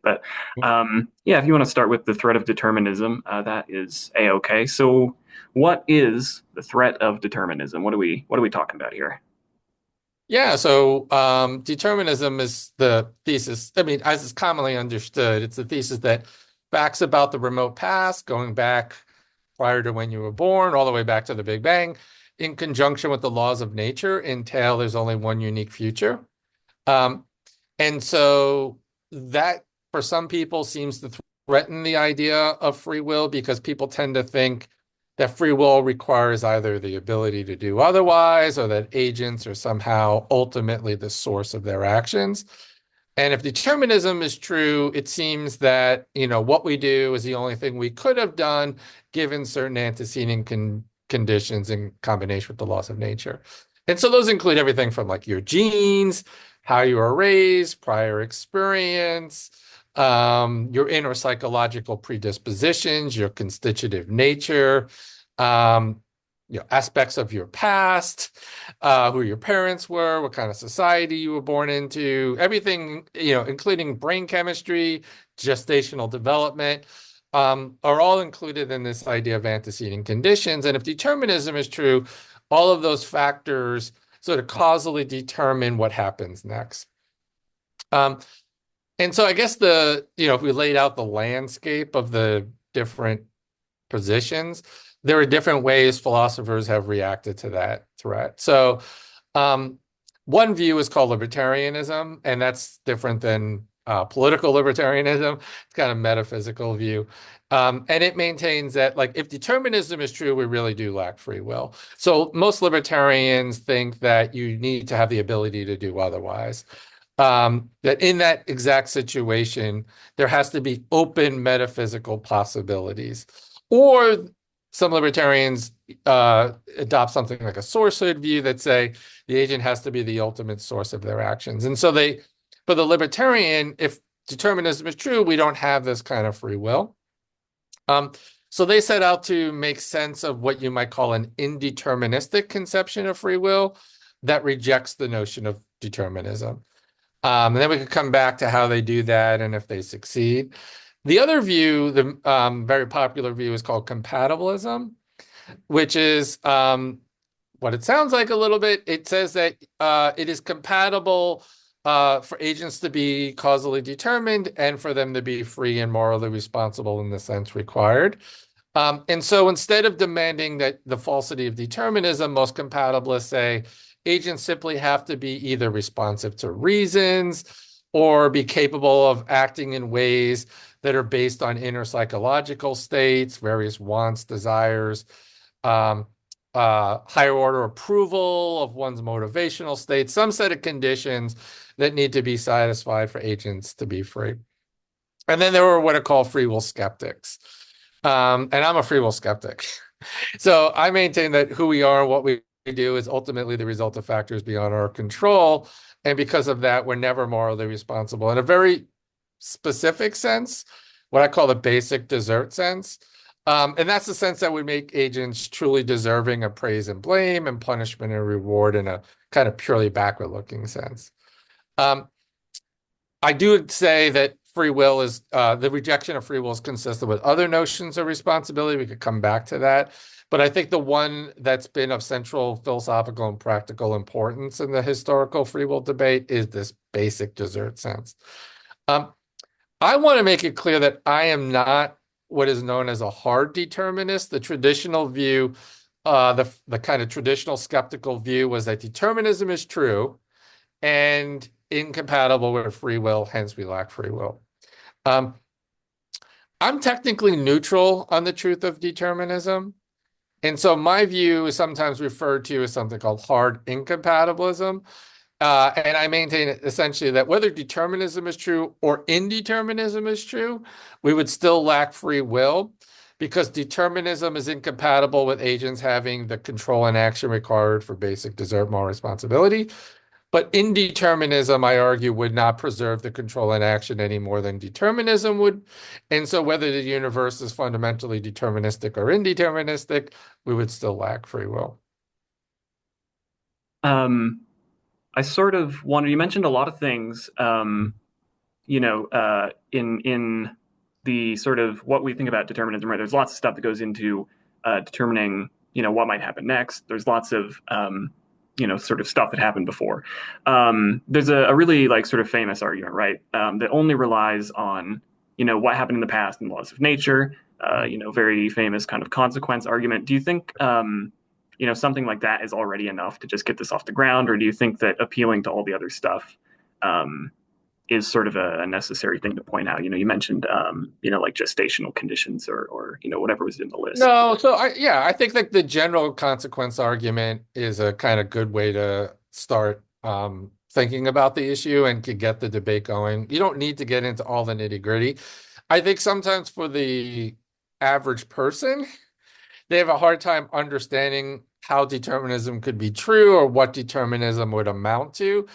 But yeah, if you want to start with the threat of determinism, that is a-okay. So, what is the threat of determinism? What are we talking about here? Yeah, so determinism is the thesis. I mean, as is commonly understood, it's the thesis that facts about the remote past, going back prior to when you were born, all the way back to the Big Bang, in conjunction with the laws of nature, entail there's only one unique future. Um, and so that, for some people, seems to threaten the idea of free will because people tend to think that free will requires either the ability to do otherwise or that agents are somehow ultimately the source of their actions. And if determinism is true, it seems that, what we do is the only thing we could have done given certain antecedent conditions in combination with the laws of nature. And so those include everything from like your genes, how you were raised, prior experience, your inner psychological predispositions, your constitutive nature, um, aspects of your past, who your parents were, what kind of society you were born into, everything, including brain chemistry, gestational development, are all included in this idea of antecedent conditions. And if determinism is true, all of those factors sort of causally determine what happens next. Um, and so I guess if we laid out the landscape of the different positions, there are different ways philosophers have reacted to that threat. So, um, one view is called libertarianism, and that's different than political libertarianism. It's kind of metaphysical view. And it maintains that, like, if determinism is true, we really do lack free will. So most libertarians think that you need to have the ability to do otherwise. That in that exact situation, there has to be open metaphysical possibilities. Or some libertarians adopt something like a sourcehood view that say the agent has to be the ultimate source of their actions. And so for the libertarian, if determinism is true, we don't have this kind of free will. Um, so they set out to make sense of what you might call an indeterministic conception of free will that rejects the notion of determinism. And then we could come back to how they do that and if they succeed. The other view, the very popular view, is called compatibilism, which is what it sounds like a little bit. It says that it is compatible for agents to be causally determined and for them to be free and morally responsible in the sense required. And so instead of demanding that the falsity of determinism, most compatibilists say agents simply have to be either responsive to reasons or be capable of acting in ways that are based on inner psychological states, various wants, desires, um, higher order approval of one's motivational state, some set of conditions that need to be satisfied for agents to be free. And then there were what are called free will skeptics. And I'm a free will skeptic. So I maintain that who we are and what we do is ultimately the result of factors beyond our control. And because of that, we're never morally responsible. In a very specific sense, what I call the basic desert sense. And that's the sense that we make agents truly deserving of praise and blame and punishment and reward in a kind of purely backward looking sense. Um, I do say that free will is the rejection of free will is consistent with other notions of responsibility. We could come back to that. But I think the one that's been of central philosophical and practical importance in the historical free will debate is this basic desert sense. Um, I want to make it clear that I am not what is known as a hard determinist. The traditional view, the kind of traditional skeptical view was that determinism is true and incompatible with free will, hence we lack free will. Um, I'm technically neutral on the truth of determinism. And so my view is sometimes referred to as something called hard incompatibilism. And I maintain essentially that whether determinism is true or indeterminism is true, we would still lack free will because determinism is incompatible with agents having the control and action required for basic desert moral responsibility. But indeterminism, I argue, would not preserve the control and action any more than determinism would. And so whether the universe is fundamentally deterministic or indeterministic, we would still lack free will. I sort of wanted, you mentioned a lot of things. in the sort of what we think about determinism, right? There's lots of stuff that goes into determining, what might happen next. There's lots of sort of stuff that happened before. There's a really like sort of famous argument, right? That only relies on, what happened in the past and laws of nature. Very famous kind of consequence argument. Do you think, something like that is already enough to just get this off the ground, or do you think that appealing to all the other stuff, um, is sort of a necessary thing to point out? You mentioned, like gestational conditions or whatever was in the list. No, so I think like the general consequence argument is a kind of good way to start thinking about the issue and to get the debate going. You don't need to get into all the nitty-gritty. I think sometimes for the average person, they have a hard time understanding how determinism could be true or what determinism would amount to.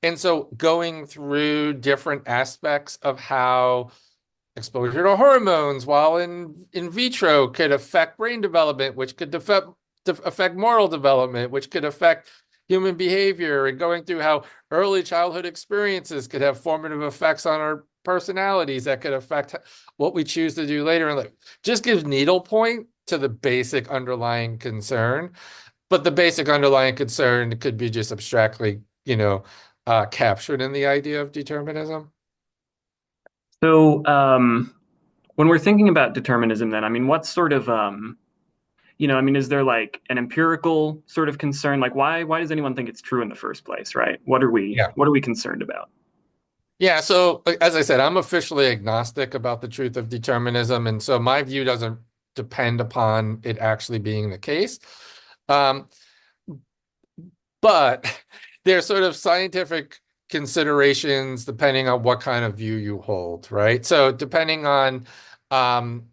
And so going through different aspects of how exposure to hormones while in vitro could affect brain development, which could affect moral development, which could affect human behavior, and going through how early childhood experiences could have formative effects on our personalities that could affect what we choose to do later in life. Just gives needlepoint to the basic underlying concern. But the basic underlying concern could be just abstractly, captured in the idea of determinism. So, when we're thinking about determinism, then, I mean, what sort of, I mean, is there like an empirical sort of concern? Like, why does anyone think it's true in the first place, right? Yeah. What are we concerned about? Yeah, so as I said, I'm officially agnostic about the truth of determinism, and so my view doesn't depend upon it actually being the case. Um, but there's sort of scientific considerations depending on what kind of view you hold, right? So depending on um,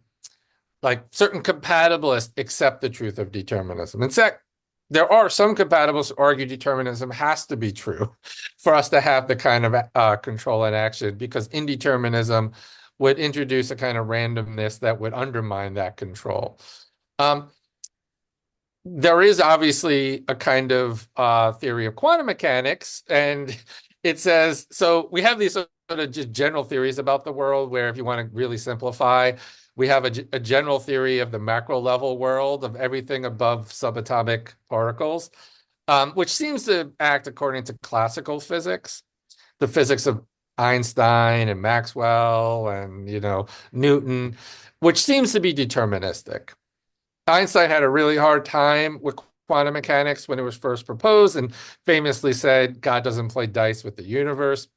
like certain compatibilists accept the truth of determinism. In fact, there are some compatibilists who argue determinism has to be true for us to have the kind of control and action, because indeterminism would introduce a kind of randomness that would undermine that control. Um, there is obviously a kind of theory of quantum mechanics, and it says so we have these sort of just general theories about the world where, if you want to really simplify, we have a general theory of the macro level world of everything above subatomic particles, which seems to act according to classical physics, the physics of Einstein and Maxwell and Newton, which seems to be deterministic. Einstein had a really hard time with quantum mechanics when it was first proposed and famously said, God doesn't play dice with the universe.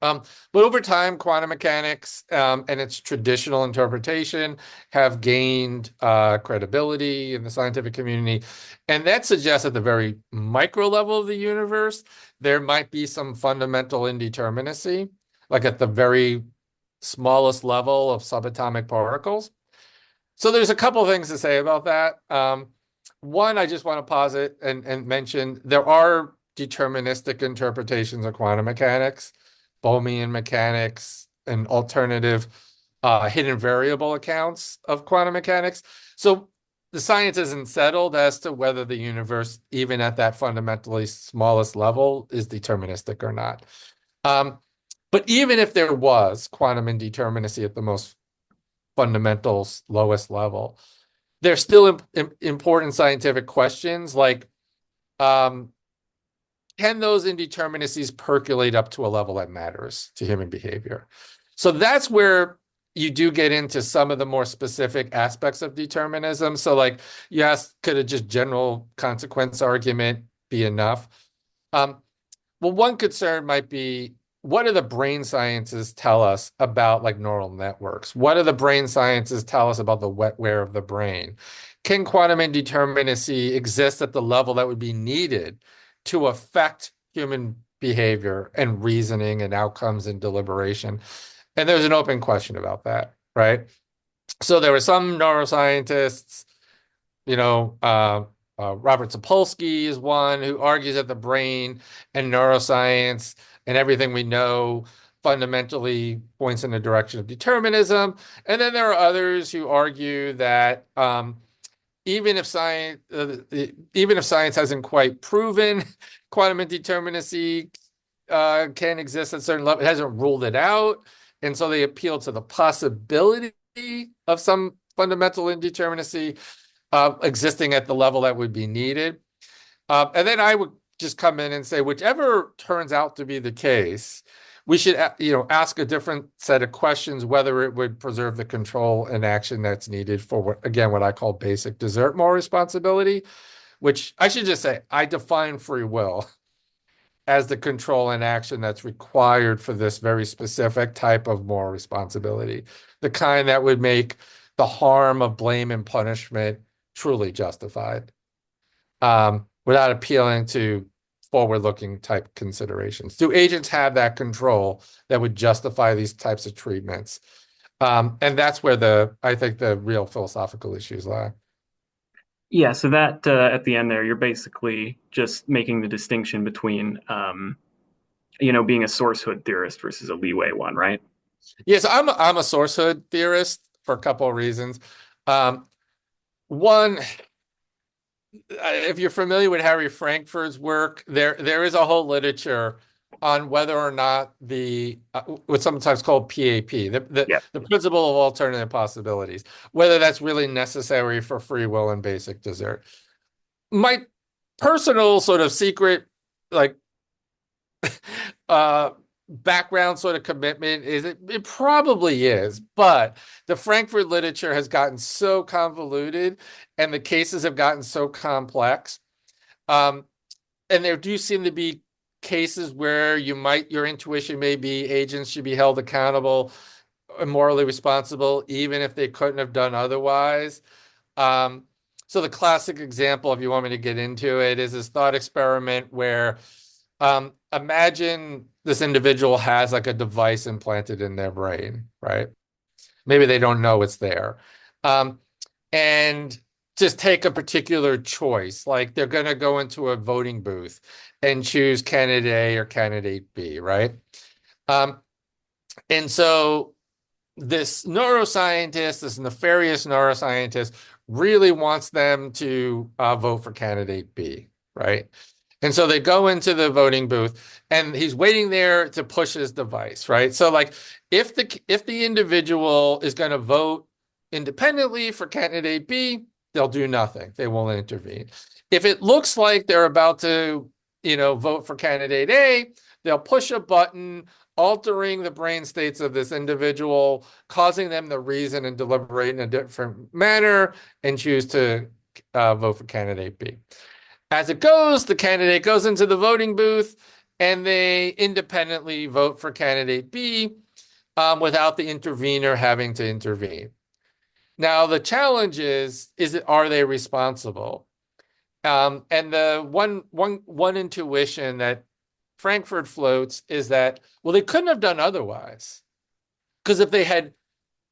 But over time, quantum mechanics and its traditional interpretation have gained credibility in the scientific community. And that suggests at the very micro level of the universe, there might be some fundamental indeterminacy, like at the very smallest level of subatomic particles. So there's a couple of things to say about that. One, I just want to posit and mention there are deterministic interpretations of quantum mechanics, Bohmian mechanics, and alternative hidden variable accounts of quantum mechanics. So the science isn't settled as to whether the universe, even at that fundamentally smallest level, is deterministic or not. Um, but even if there was quantum indeterminacy at the most fundamental, lowest level, there's still important scientific questions like, um, can those indeterminacies percolate up to a level that matters to human behavior? So that's where you do get into some of the more specific aspects of determinism. So like, yes, could a just general consequence argument be enough? Well, one concern might be, what do the brain sciences tell us about like neural networks? What do the brain sciences tell us about the wetware of the brain? Can quantum indeterminacy exist at the level that would be needed to affect human behavior and reasoning and outcomes and deliberation? And there's an open question about that, right? So there were some neuroscientists, you know, Robert Sapolsky is one who argues that the brain and neuroscience and everything we know fundamentally points in the direction of determinism. And then there are others who argue that even if science hasn't quite proven quantum indeterminacy, can exist at certain level. It hasn't ruled it out. And so they appeal to the possibility of some fundamental indeterminacy existing at the level that would be needed. And then I would just come in and say, whichever turns out to be the case, we should, ask a different set of questions, whether it would preserve the control and action that's needed for what I call basic desert moral responsibility, which I should just say, I define free will as the control and action that's required for this very specific type of moral responsibility, the kind that would make the harm of blame and punishment truly justified, without appealing to forward-looking type considerations. Do agents have that control that would justify these types of treatments? And that's where I think the real philosophical issues lie. Yeah, so that at the end there, you're basically just making the distinction between, being a sourcehood theorist versus a leeway one, right? Yes, I'm a sourcehood theorist for a couple of reasons. One, if you're familiar with Harry Frankfurt's work, there is a whole literature on whether or not what's sometimes called PAP, Yeah. the principle of alternative possibilities, whether that's really necessary for free will and basic desert. My personal sort of secret, like uh background sort of commitment is it probably is, but the Frankfurt literature has gotten so convoluted and the cases have gotten so complex. Um, and there do seem to be cases where your intuition may be agents should be held accountable and morally responsible, even if they couldn't have done otherwise. Um, so the classic example, if you want me to get into it, is this thought experiment where imagine this individual has like a device implanted in their brain, right? Maybe they don't know it's there. Um, and just take a particular choice, like they're going to go into a voting booth and choose candidate A or candidate B, right? Um, and so this neuroscientist, this nefarious neuroscientist, really wants them to vote for candidate B, right? And so they go into the voting booth and he's waiting there to push his device, right? So like if the individual is going to vote independently for candidate B, they'll do nothing. They won't intervene. If it looks like they're about to, vote for candidate A, they'll push a button altering the brain states of this individual, causing them to reason and deliberate in a different manner and choose to vote for candidate B. As it goes, the candidate goes into the voting booth and they independently vote for candidate B without the intervener having to intervene. Now, the challenge are they responsible? And the one intuition that Frankfurt floats is that, well, they couldn't have done otherwise. Because if they had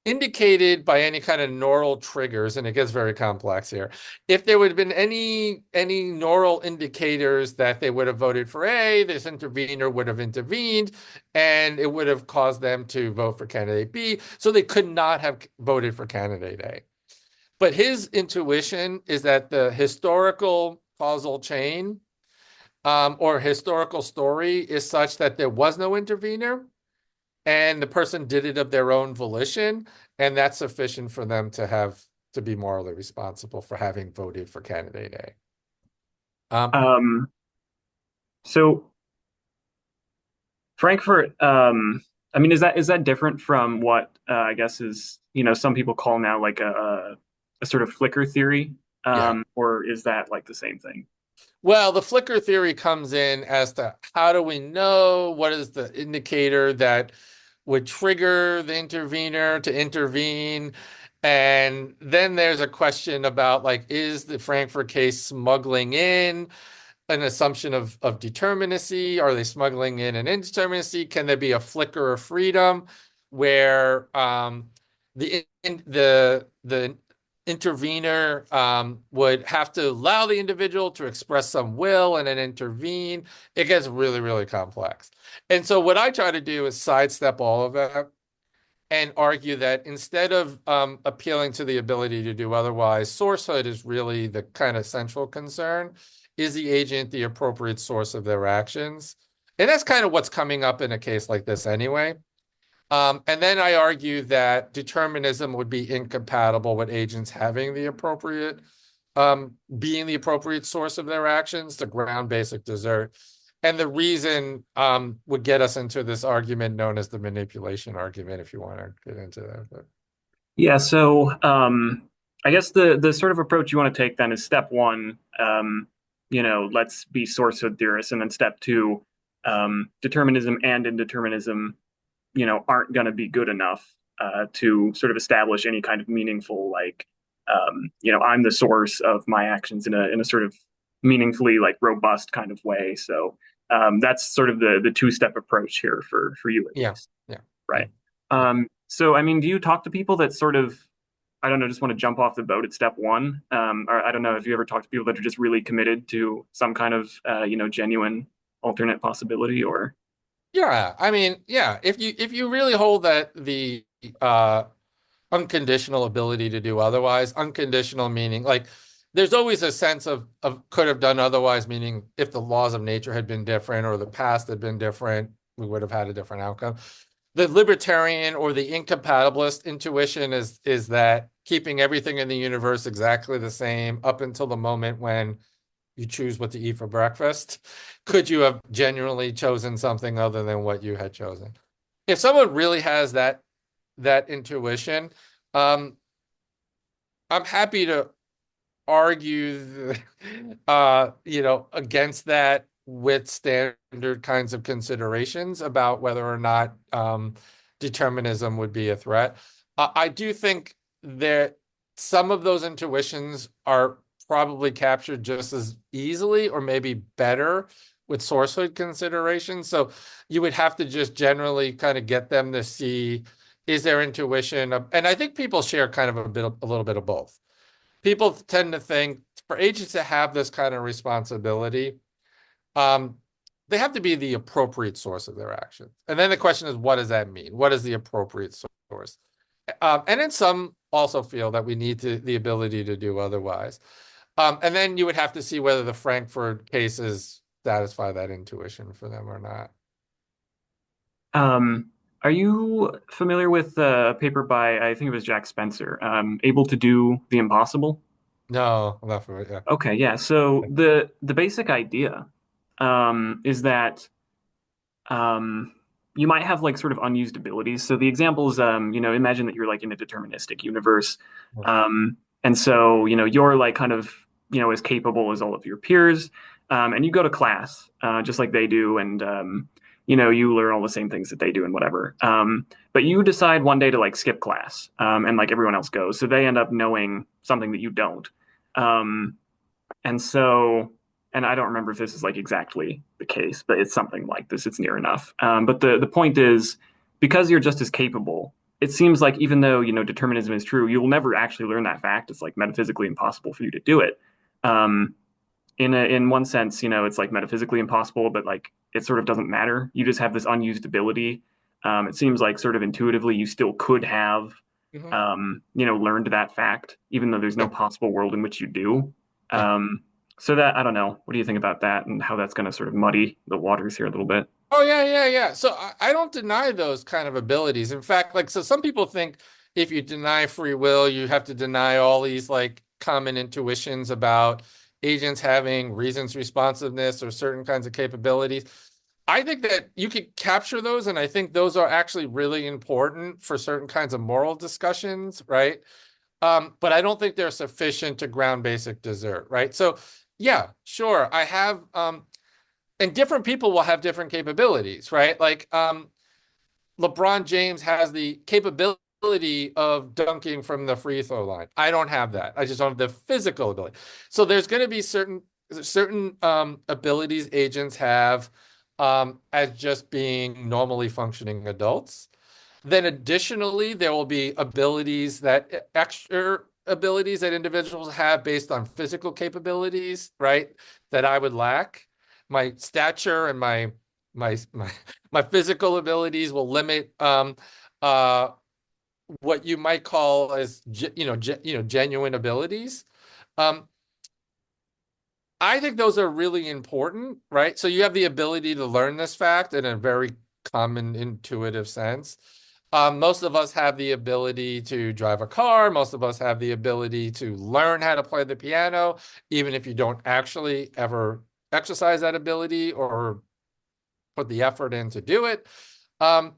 indicated by any kind of neural triggers, and it gets very complex here, if there would have been any neural indicators that they would have voted for A, this intervener would have intervened, and it would have caused them to vote for candidate B, so they could not have voted for candidate A. But his intuition is that the historical causal chain or historical story is such that there was no intervener and the person did it of their own volition, and that's sufficient for them to be morally responsible for having voted for candidate A. Um, so Frankfurt, is that different from what I guess is, some people call now like a sort of flicker theory? Yeah. Or is that like the same thing? Well, the flicker theory comes in as to how do we know what is the indicator that would trigger the intervener to intervene. And then there's a question about like, is the Frankfurt case smuggling in an assumption of determinacy? Are they smuggling in an indeterminacy? Can there be a flicker of freedom where the intervener would have to allow the individual to express some will and then intervene? It gets really, really complex. And so what I try to do is sidestep all of that and argue that instead of appealing to the ability to do otherwise, sourcehood is really the kind of central concern. Is the agent the appropriate source of their actions? And that's kind of what's coming up in a case like this anyway. And then I argue that determinism would be incompatible with agents having the appropriate, being the appropriate source of their actions, the ground basic desert. And the reason would get us into this argument known as the manipulation argument, if you want to get into that. But Yeah, so I guess the sort of approach you want to take then is step one, let's be source code theorists, and then step two, determinism and indeterminism, aren't going to be good enough to sort of establish any kind of meaningful, like, I'm the source of my actions in a sort of meaningfully like robust kind of way. So that's sort of the two-step approach here for you at yeah, least, yeah, yeah, right? yeah. So I mean, do you talk to people that sort of, I don't know, just want to jump off the boat at step one? Or I don't know if you ever talk to people that are just really committed to some kind of genuine alternate possibility, or Yeah, I mean, yeah, if you really hold that the uh unconditional ability to do otherwise, unconditional meaning like there's always a sense of could have done otherwise, meaning if the laws of nature had been different or the past had been different, we would have had a different outcome. The libertarian or the incompatibilist intuition is that keeping everything in the universe exactly the same up until the moment when you choose what to eat for breakfast. Could you have genuinely chosen something other than what you had chosen? If someone really has that intuition, um, I'm happy to argue, against that with standard kinds of considerations about whether or not determinism would be a threat. I do think that some of those intuitions are probably captured just as easily or maybe better with sourcehood considerations. So you would have to just generally kind of get them to see is their intuition, and I think people share kind of a little bit of both. People tend to think for agents to have this kind of responsibility, um, they have to be the appropriate source of their actions. And then the question is, what does that mean? What is the appropriate source? And then some also feel that we need the ability to do otherwise. And then you would have to see whether the Frankfurt cases satisfy that intuition for them or not. are you familiar with a paper by, I think it was Jack Spencer, Able to Do the Impossible? No, enough of it. Yeah. Okay, yeah. So the basic idea is that um, you might have like sort of unused abilities. So the examples, imagine that you're like in a deterministic universe, and so you're like kind of as capable as all of your peers, and you go to class just like they do, and you learn all the same things that they do and whatever. But you decide one day to like skip class, and like everyone else goes, so they end up knowing something that you don't. Um, and so, and I don't remember if this is like exactly the case, but it's something like this. It's near enough. But the point is, because you're just as capable, it seems like even though determinism is true, you'll never actually learn that fact. It's like metaphysically impossible for you to do it. Um, in one sense, it's like metaphysically impossible, but like it sort of doesn't matter. You just have this unused ability. It seems like sort of intuitively you still could have Mhm. learned that fact, even though there's no Yeah. possible world in which you do. Yeah. So that I don't know. What do you think about that and how that's going to sort of muddy the waters here a little bit? Oh yeah, yeah, yeah. So I don't deny those kind of abilities. In fact, like so some people think if you deny free will, you have to deny all these like common intuitions about agents having reasons responsiveness or certain kinds of capabilities. I think that you could capture those, and I think those are actually really important for certain kinds of moral discussions, right? But I don't think they're sufficient to ground basic desert, right? So yeah, sure. I have and different people will have different capabilities, right? Like LeBron James has the capability of dunking from the free throw line. I don't have that. I just don't have the physical ability. So there's going to be certain abilities agents have as just being normally functioning adults. Then additionally, there will be abilities that extra abilities that individuals have based on physical capabilities, right? That I would lack. My stature and my my physical abilities will limit uh what you might call as genuine abilities. Um I think those are really important, right? So you have the ability to learn this fact in a very common intuitive sense. Most of us have the ability to drive a car. Most of us have the ability to learn how to play the piano, even if you don't actually ever exercise that ability or put the effort in to do it. Um,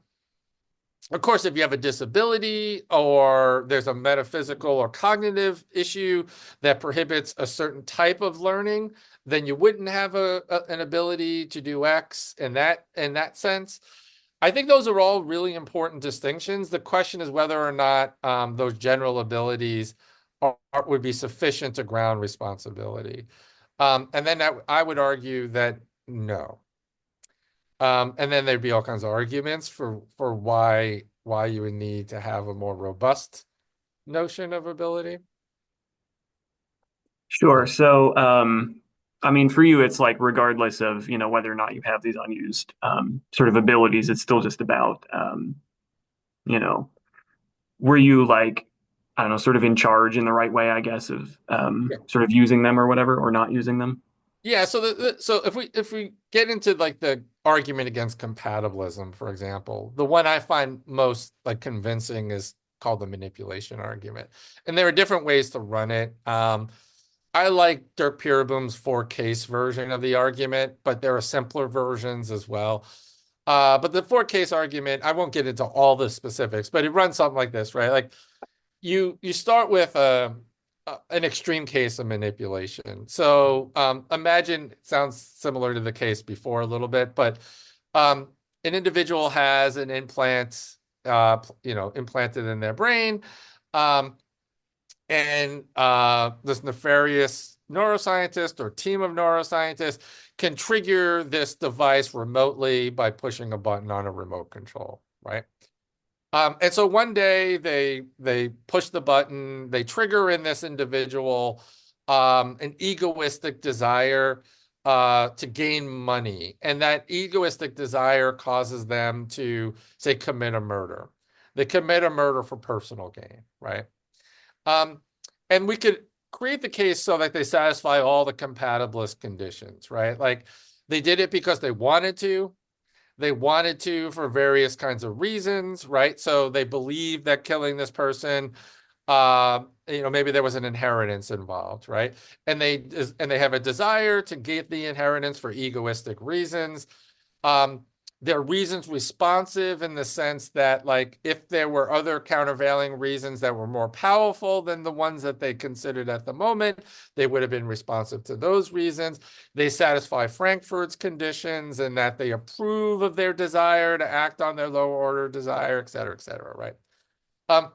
of course, if you have a disability or there's a metaphysical or cognitive issue that prohibits a certain type of learning, then you wouldn't have an ability to do X in that sense. I think those are all really important distinctions. The question is whether or not those general abilities would be sufficient to ground responsibility. And then I would argue that no. And then there'd be all kinds of arguments for why you would need to have a more robust notion of ability. Sure. So, I mean, for you, it's like regardless of, whether or not you have these unused sort of abilities, it's still just about, you know, were you like, I don't know, sort of in charge in the right way, I guess, of Yeah. sort of using them or whatever, or not using them? Yeah, so so if we get into like the argument against compatibilism, for example, the one I find most like convincing is called the manipulation argument. And there are different ways to run it. I like Dirk Pereboom's four case version of the argument, but there are simpler versions as well. But the four case argument, I won't get into all the specifics, but it runs something like this, right? Like you start with an extreme case of manipulation. So imagine it sounds similar to the case before a little bit, but um, an individual has an implant, implanted in their brain, um, and this nefarious neuroscientist or team of neuroscientists can trigger this device remotely by pushing a button on a remote control, right? And so one day they push the button, they trigger in this individual an egoistic desire to gain money, and that egoistic desire causes them to say commit a murder. They commit a murder for personal gain, right? Um, and we could create the case so that they satisfy all the compatibilist conditions, right? Like they did it because they wanted to. They wanted to for various kinds of reasons, right? So they believe that killing this person, maybe there was an inheritance involved, right? And they have a desire to get the inheritance for egoistic reasons. Um, they're reasons responsive in the sense that, like, if there were other countervailing reasons that were more powerful than the ones that they considered at the moment, they would have been responsive to those reasons. They satisfy Frankfurt's conditions and that they approve of their desire to act on their lower order desire, et cetera, right? Um,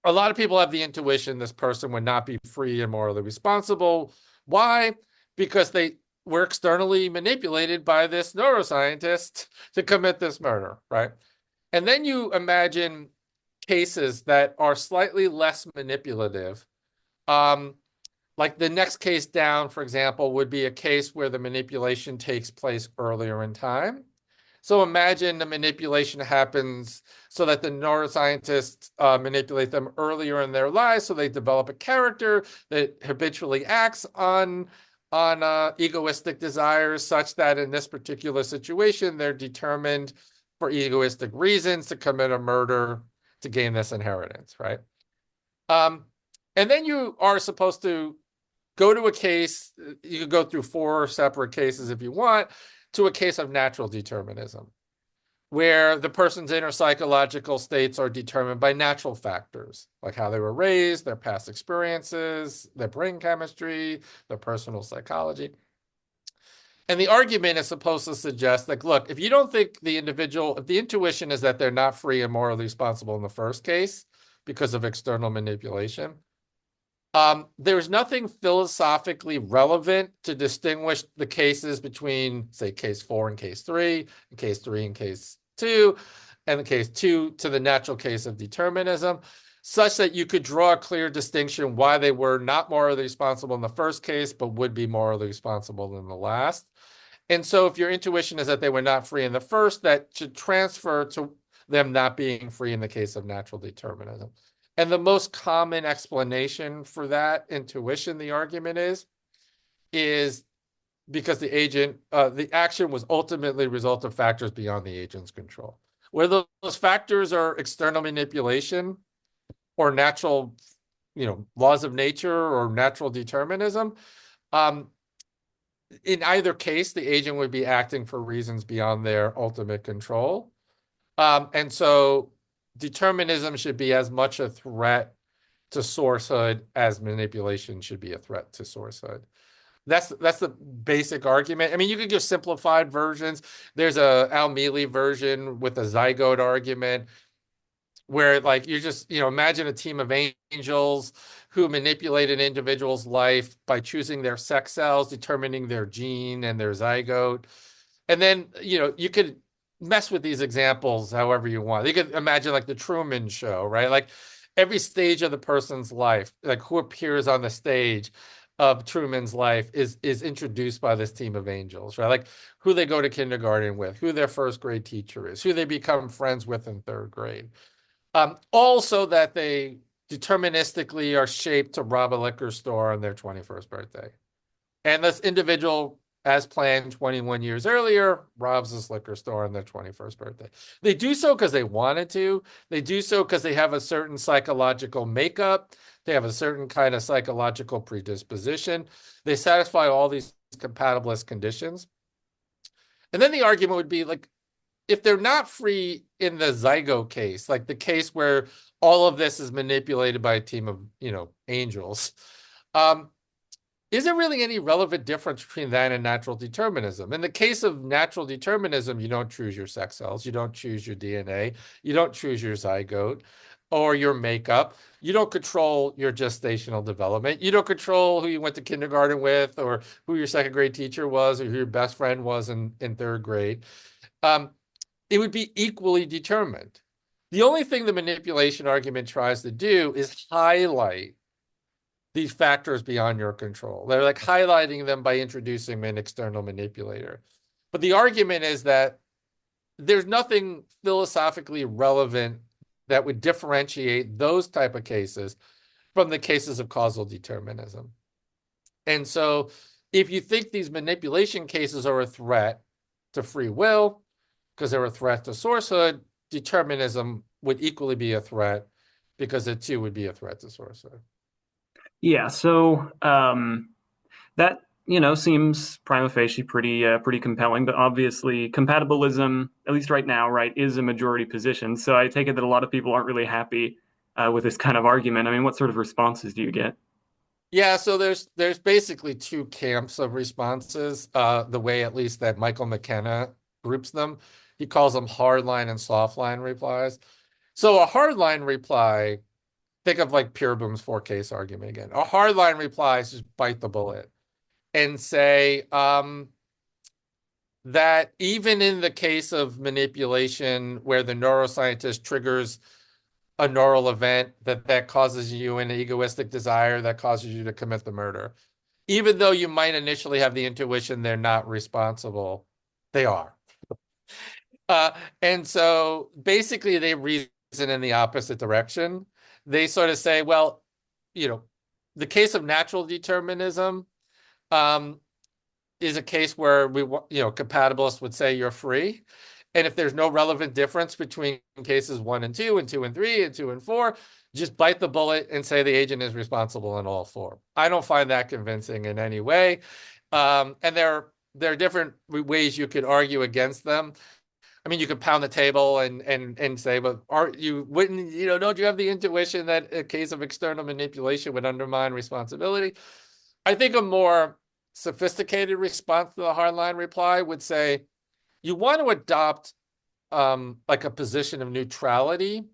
a lot of people have the intuition this person would not be free and morally responsible. Why? Because they were externally manipulated by this neuroscientist to commit this murder, right? And then you imagine cases that are slightly less manipulative. Um, like the next case down, for example, would be a case where the manipulation takes place earlier in time. So imagine the manipulation happens so that the neuroscientists manipulate them earlier in their lives, so they develop a character that habitually acts on egoistic desires, such that in this particular situation, they're determined for egoistic reasons to commit a murder to gain this inheritance, right? Um, and then you are supposed to go to a case. You could go through four separate cases if you want, to a case of natural determinism, where the person's inner psychological states are determined by natural factors, like how they were raised, their past experiences, their brain chemistry, their personal psychology. And the argument is supposed to suggest, like, look, if you don't think if the intuition is that they're not free and morally responsible in the first case because of external manipulation, there's nothing philosophically relevant to distinguish the cases between, say, case four and case three, and case three and case two, and the case two to the natural case of determinism, such that you could draw a clear distinction why they were not morally responsible in the first case, but would be morally responsible in the last. And so if your intuition is that they were not free in the first, that should transfer to them not being free in the case of natural determinism. And the most common explanation for that intuition, the argument is, is because the action was ultimately a result of factors beyond the agent's control. Whether those factors are external manipulation or natural, laws of nature or natural determinism, um, in either case, the agent would be acting for reasons beyond their ultimate control. And so determinism should be as much a threat to sourcehood as manipulation should be a threat to sourcehood. That's the basic argument. I mean, you could give simplified versions. There's a Al Mealy version with a zygote argument where like you just, imagine a team of angels who manipulate an individual's life by choosing their sex cells, determining their gene and their zygote. And then, you could mess with these examples however you want. You could imagine like the Truman Show, right? Like every stage of the person's life, like who appears on the stage of Truman's life is introduced by this team of angels, right? Like who they go to kindergarten with, who their first grade teacher is, who they become friends with in third grade. Also that they deterministically are shaped to rob a liquor store on their 21st birthday. And this individual, as planned 21 years earlier, robs this liquor store on their 21st birthday. They do so because they wanted to. They do so because they have a certain psychological makeup. They have a certain kind of psychological predisposition. They satisfy all these compatibilist conditions. And then the argument would be like, if they're not free in the zygote case, like the case where all of this is manipulated by a team of, angels, is there really any relevant difference between that and natural determinism? In the case of natural determinism, you don't choose your sex cells, you don't choose your DNA, you don't choose your zygote or your makeup. You don't control your gestational development. You don't control who you went to kindergarten with or who your second grade teacher was or who your best friend was in third grade. It would be equally determined. The only thing the manipulation argument tries to do is highlight these factors beyond your control. They're like highlighting them by introducing an external manipulator. But the argument is that there's nothing philosophically relevant that would differentiate those type of cases from the cases of causal determinism. And so if you think these manipulation cases are a threat to free will, because they're a threat to sourcehood, determinism would equally be a threat because it too would be a threat to sourcehood. Yeah, so that seems prima facie pretty compelling, but obviously compatibilism, at least right now, right, is a majority position. So I take it that a lot of people aren't really happy with this kind of argument. I mean, what sort of responses do you get? Yeah, so there's basically two camps of responses, the way at least that Michael McKenna groups them. He calls them hardline and softline replies. So a hardline reply, think of like Purebaum's four-case argument again. A hardline reply is just bite the bullet and say that even in the case of manipulation where the neuroscientist triggers a neural event that causes you an egoistic desire that causes you to commit the murder, even though you might initially have the intuition they're not responsible, they are. Uh, and so basically they reason in the opposite direction. They sort of say, well, the case of natural determinism um, is a case where compatibilists would say you're free. And if there's no relevant difference between cases 1 and 2 and 2 and 3 and 2 and 4, just bite the bullet and say the agent is responsible in all 4. I don't find that convincing in any way. And there are different ways you could argue against them. I mean, you could pound the table and say, but don't you have the intuition that a case of external manipulation would undermine responsibility? I think a more sophisticated response to the hardline reply would say, you want to adopt like a position of neutrality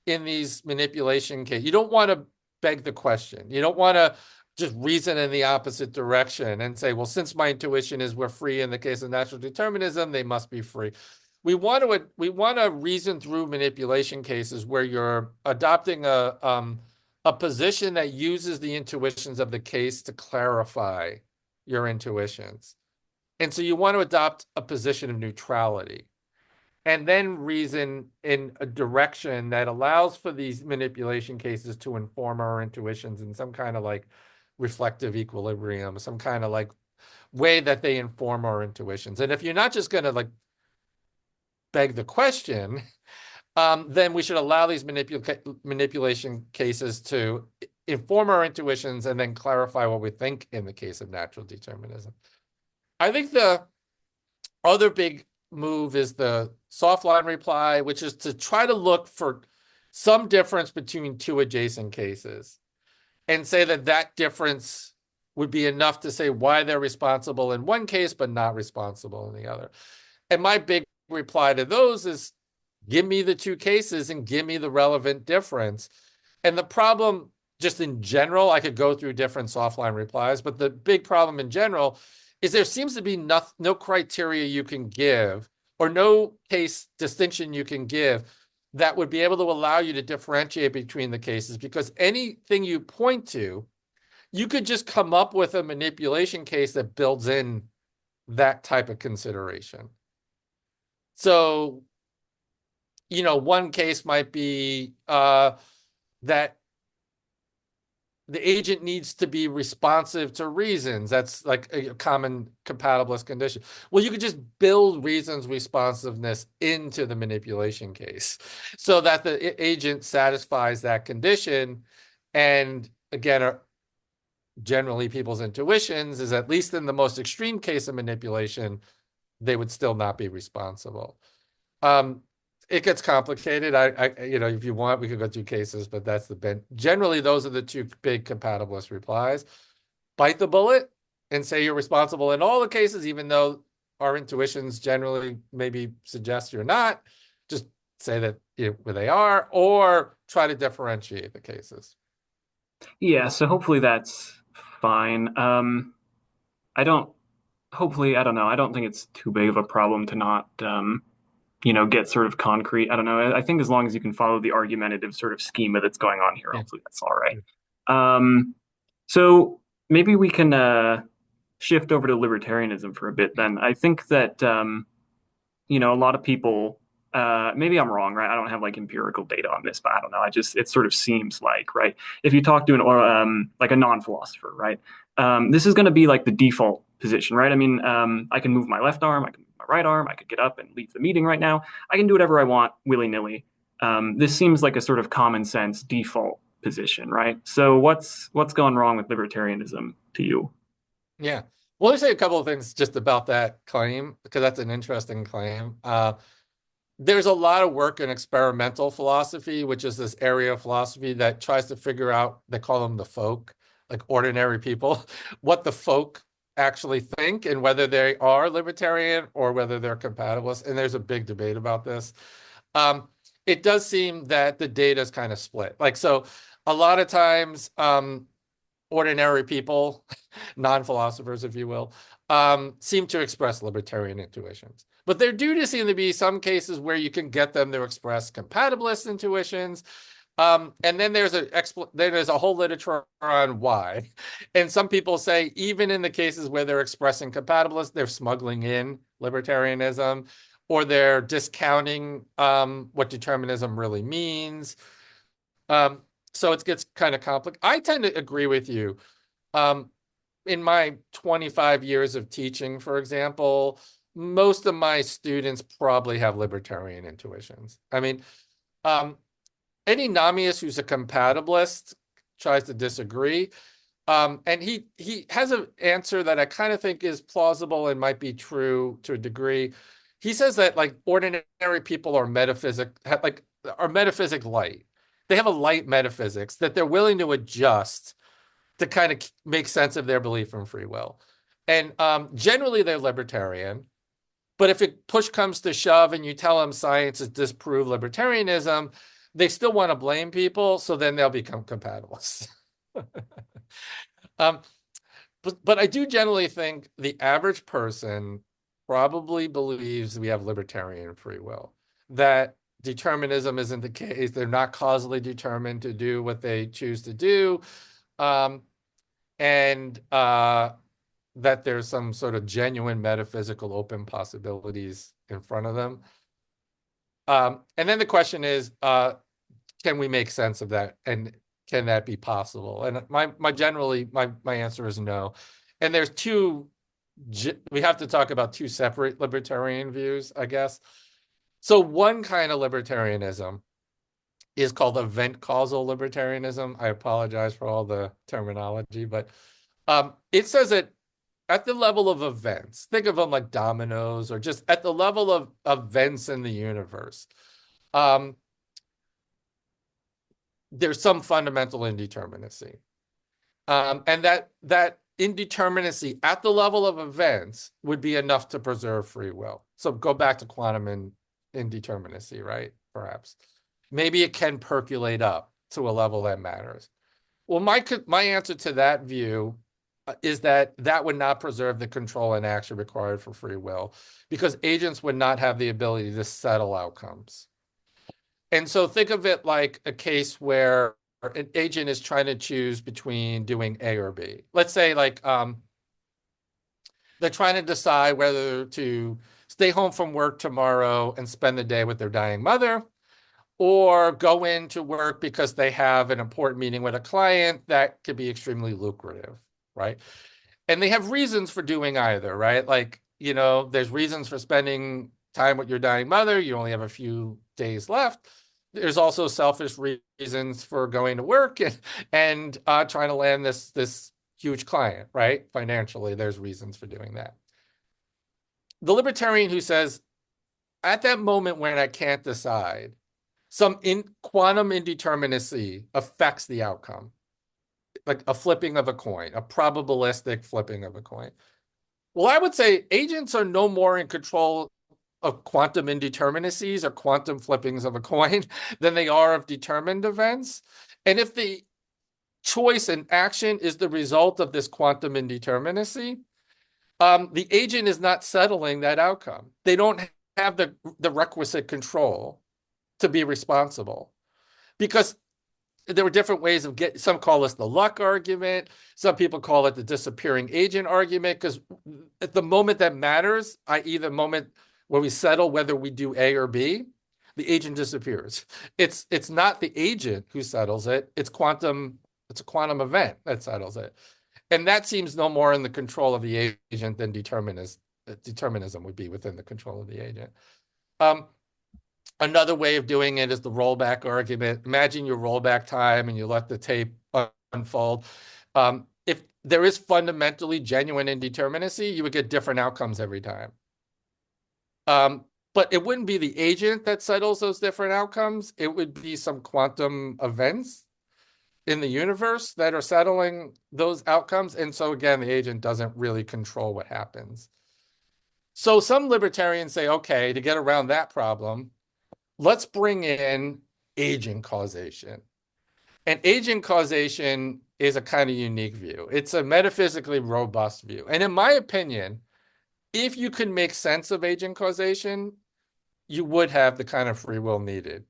in these manipulation cases. You don't want to beg the question. You don't want to just reason in the opposite direction and say, well, since my intuition is we're free in the case of natural determinism, they must be free. We want to reason through manipulation cases where you're adopting a position that uses the intuitions of the case to clarify your intuitions. And so you want to adopt a position of neutrality and then reason in a direction that allows for these manipulation cases to inform our intuitions in some kind of like reflective equilibrium, some kind of like way that they inform our intuitions. And if you're not just going to like beg the question, then we should allow these manipulation cases to inform our intuitions and then clarify what we think in the case of natural determinism. I think the other big move is the soft line reply, which is to try to look for some difference between two adjacent cases and say that that difference would be enough to say why they're responsible in one case but not responsible in the other. And my big reply to those is give me the two cases and give me the relevant difference. And the problem, just in general, I could go through different soft line replies, but the big problem in general is there seems to be no criteria you can give or no case distinction you can give that would be able to allow you to differentiate between the cases, because anything you point to, you could just come up with a manipulation case that builds in that type of consideration. So, one case might be that the agent needs to be responsive to reasons. That's like a common compatibilist condition. Well, you could just build reasons responsiveness into the manipulation case so that the agent satisfies that condition. And again, generally people's intuitions is, at least in the most extreme case of manipulation, they would still not be responsible. It gets complicated. If you want, we could go through cases, but that's the bent. Generally, those are the two big compatibilist replies. Bite the bullet and say you're responsible in all the cases, even though our intuitions generally maybe suggest you're not. Just say that where they are, or try to differentiate the cases. Yeah, so hopefully that's fine. I don't know. I don't think it's too big of a problem to not, get sort of concrete. I don't know. I think as long as you can follow the argumentative sort of schema that's going on here, Yeah. hopefully that's all right. So maybe we can shift over to libertarianism for a bit then. I think that, a lot of people, maybe I'm wrong, right? I don't have like empirical data on this, but I don't know. It sort of seems like, right? If you talk to like a non-philosopher, right? This is going to be like the default position, right? I mean, I can move my left arm, I can move my right arm, I could get up and leave the meeting right now. I can do whatever I want willy-nilly. This seems like a sort of common sense default position, right? So what's gone wrong with libertarianism to you? Yeah. Well, let me say a couple of things just about that claim, because that's an interesting claim. There's a lot of work in experimental philosophy, which is this area of philosophy that tries to figure out, they call them the folk, like ordinary people, what the folk actually think and whether they are libertarian or whether they're compatibilist. And there's a big debate about this. It does seem that the data is kind of split. Like, so a lot of times, ordinary people, non-philosophers, if you will, seem to express libertarian intuitions. But there do seem to be some cases where you can get them to express compatibilist intuitions. And then there's a whole literature on why. And some people say even in the cases where they're expressing compatibilist, they're smuggling in libertarianism, or they're discounting what determinism really means. So it gets kind of complicated. I tend to agree with you. In my 25 years of teaching, for example, most of my students probably have libertarian intuitions. I mean, any Namius who's a compatibilist tries to disagree. And he has an answer that I kind of think is plausible and might be true to a degree. He says that like ordinary people are metaphysic light. They have a light metaphysics that they're willing to adjust to kind of make sense of their belief in free will. And generally they're libertarian. But if push comes to shove and you tell them science has disproved libertarianism, they still want to blame people, so then they'll become compatibilists. But I do generally think the average person probably believes we have libertarian free will, that determinism isn't the case. They're not causally determined to do what they choose to do. And that there's some sort of genuine metaphysical open possibilities in front of them. And then the question is, can we make sense of that? And can that be possible? And my answer is no. And there's two, we have to talk about two separate libertarian views, I guess. So one kind of libertarianism is called event causal libertarianism. I apologize for all the terminology, but it says that at the level of events, think of them like dominoes or just at the level of events in the universe, um, there's some fundamental indeterminacy. And that indeterminacy at the level of events would be enough to preserve free will. So go back to quantum indeterminacy, right? Perhaps. Maybe it can percolate up to a level that matters. Well, my answer to that view is that that would not preserve the control and action required for free will because agents would not have the ability to settle outcomes. And so think of it like a case where an agent is trying to choose between doing A or B. Let's say they're trying to decide whether to stay home from work tomorrow and spend the day with their dying mother, or go into work because they have an important meeting with a client that could be extremely lucrative, right? And they have reasons for doing either, right? Like, there's reasons for spending time with your dying mother. You only have a few days left. There's also selfish reasons for going to work and trying to land this huge client, right? Financially, there's reasons for doing that. The libertarian who says, at that moment when I can't decide, some quantum indeterminacy affects the outcome, like a flipping of a coin, a probabilistic flipping of a coin. Well, I would say agents are no more in control of quantum indeterminacies or quantum flippings of a coin than they are of determined events. And if the choice and action is the result of this quantum indeterminacy, the agent is not settling that outcome. They don't have the requisite control to be responsible, because there were different ways of some call this the luck argument. Some people call it the disappearing agent argument, because at the moment that matters, i.e. the moment where we settle whether we do A or B, the agent disappears. It's not the agent who settles it. It's a quantum event that settles it. And that seems no more in the control of the agent than determinism would be within the control of the agent. Another way of doing it is the rollback argument. Imagine your rollback time and you let the tape unfold. If there is fundamentally genuine indeterminacy, you would get different outcomes every time. But it wouldn't be the agent that settles those different outcomes. It would be some quantum events in the universe that are settling those outcomes. And so again, the agent doesn't really control what happens. So some libertarians say, okay, to get around that problem, let's bring in agent causation. And agent causation is a kind of unique view. It's a metaphysically robust view. And in my opinion, if you can make sense of agent causation, you would have the kind of free will needed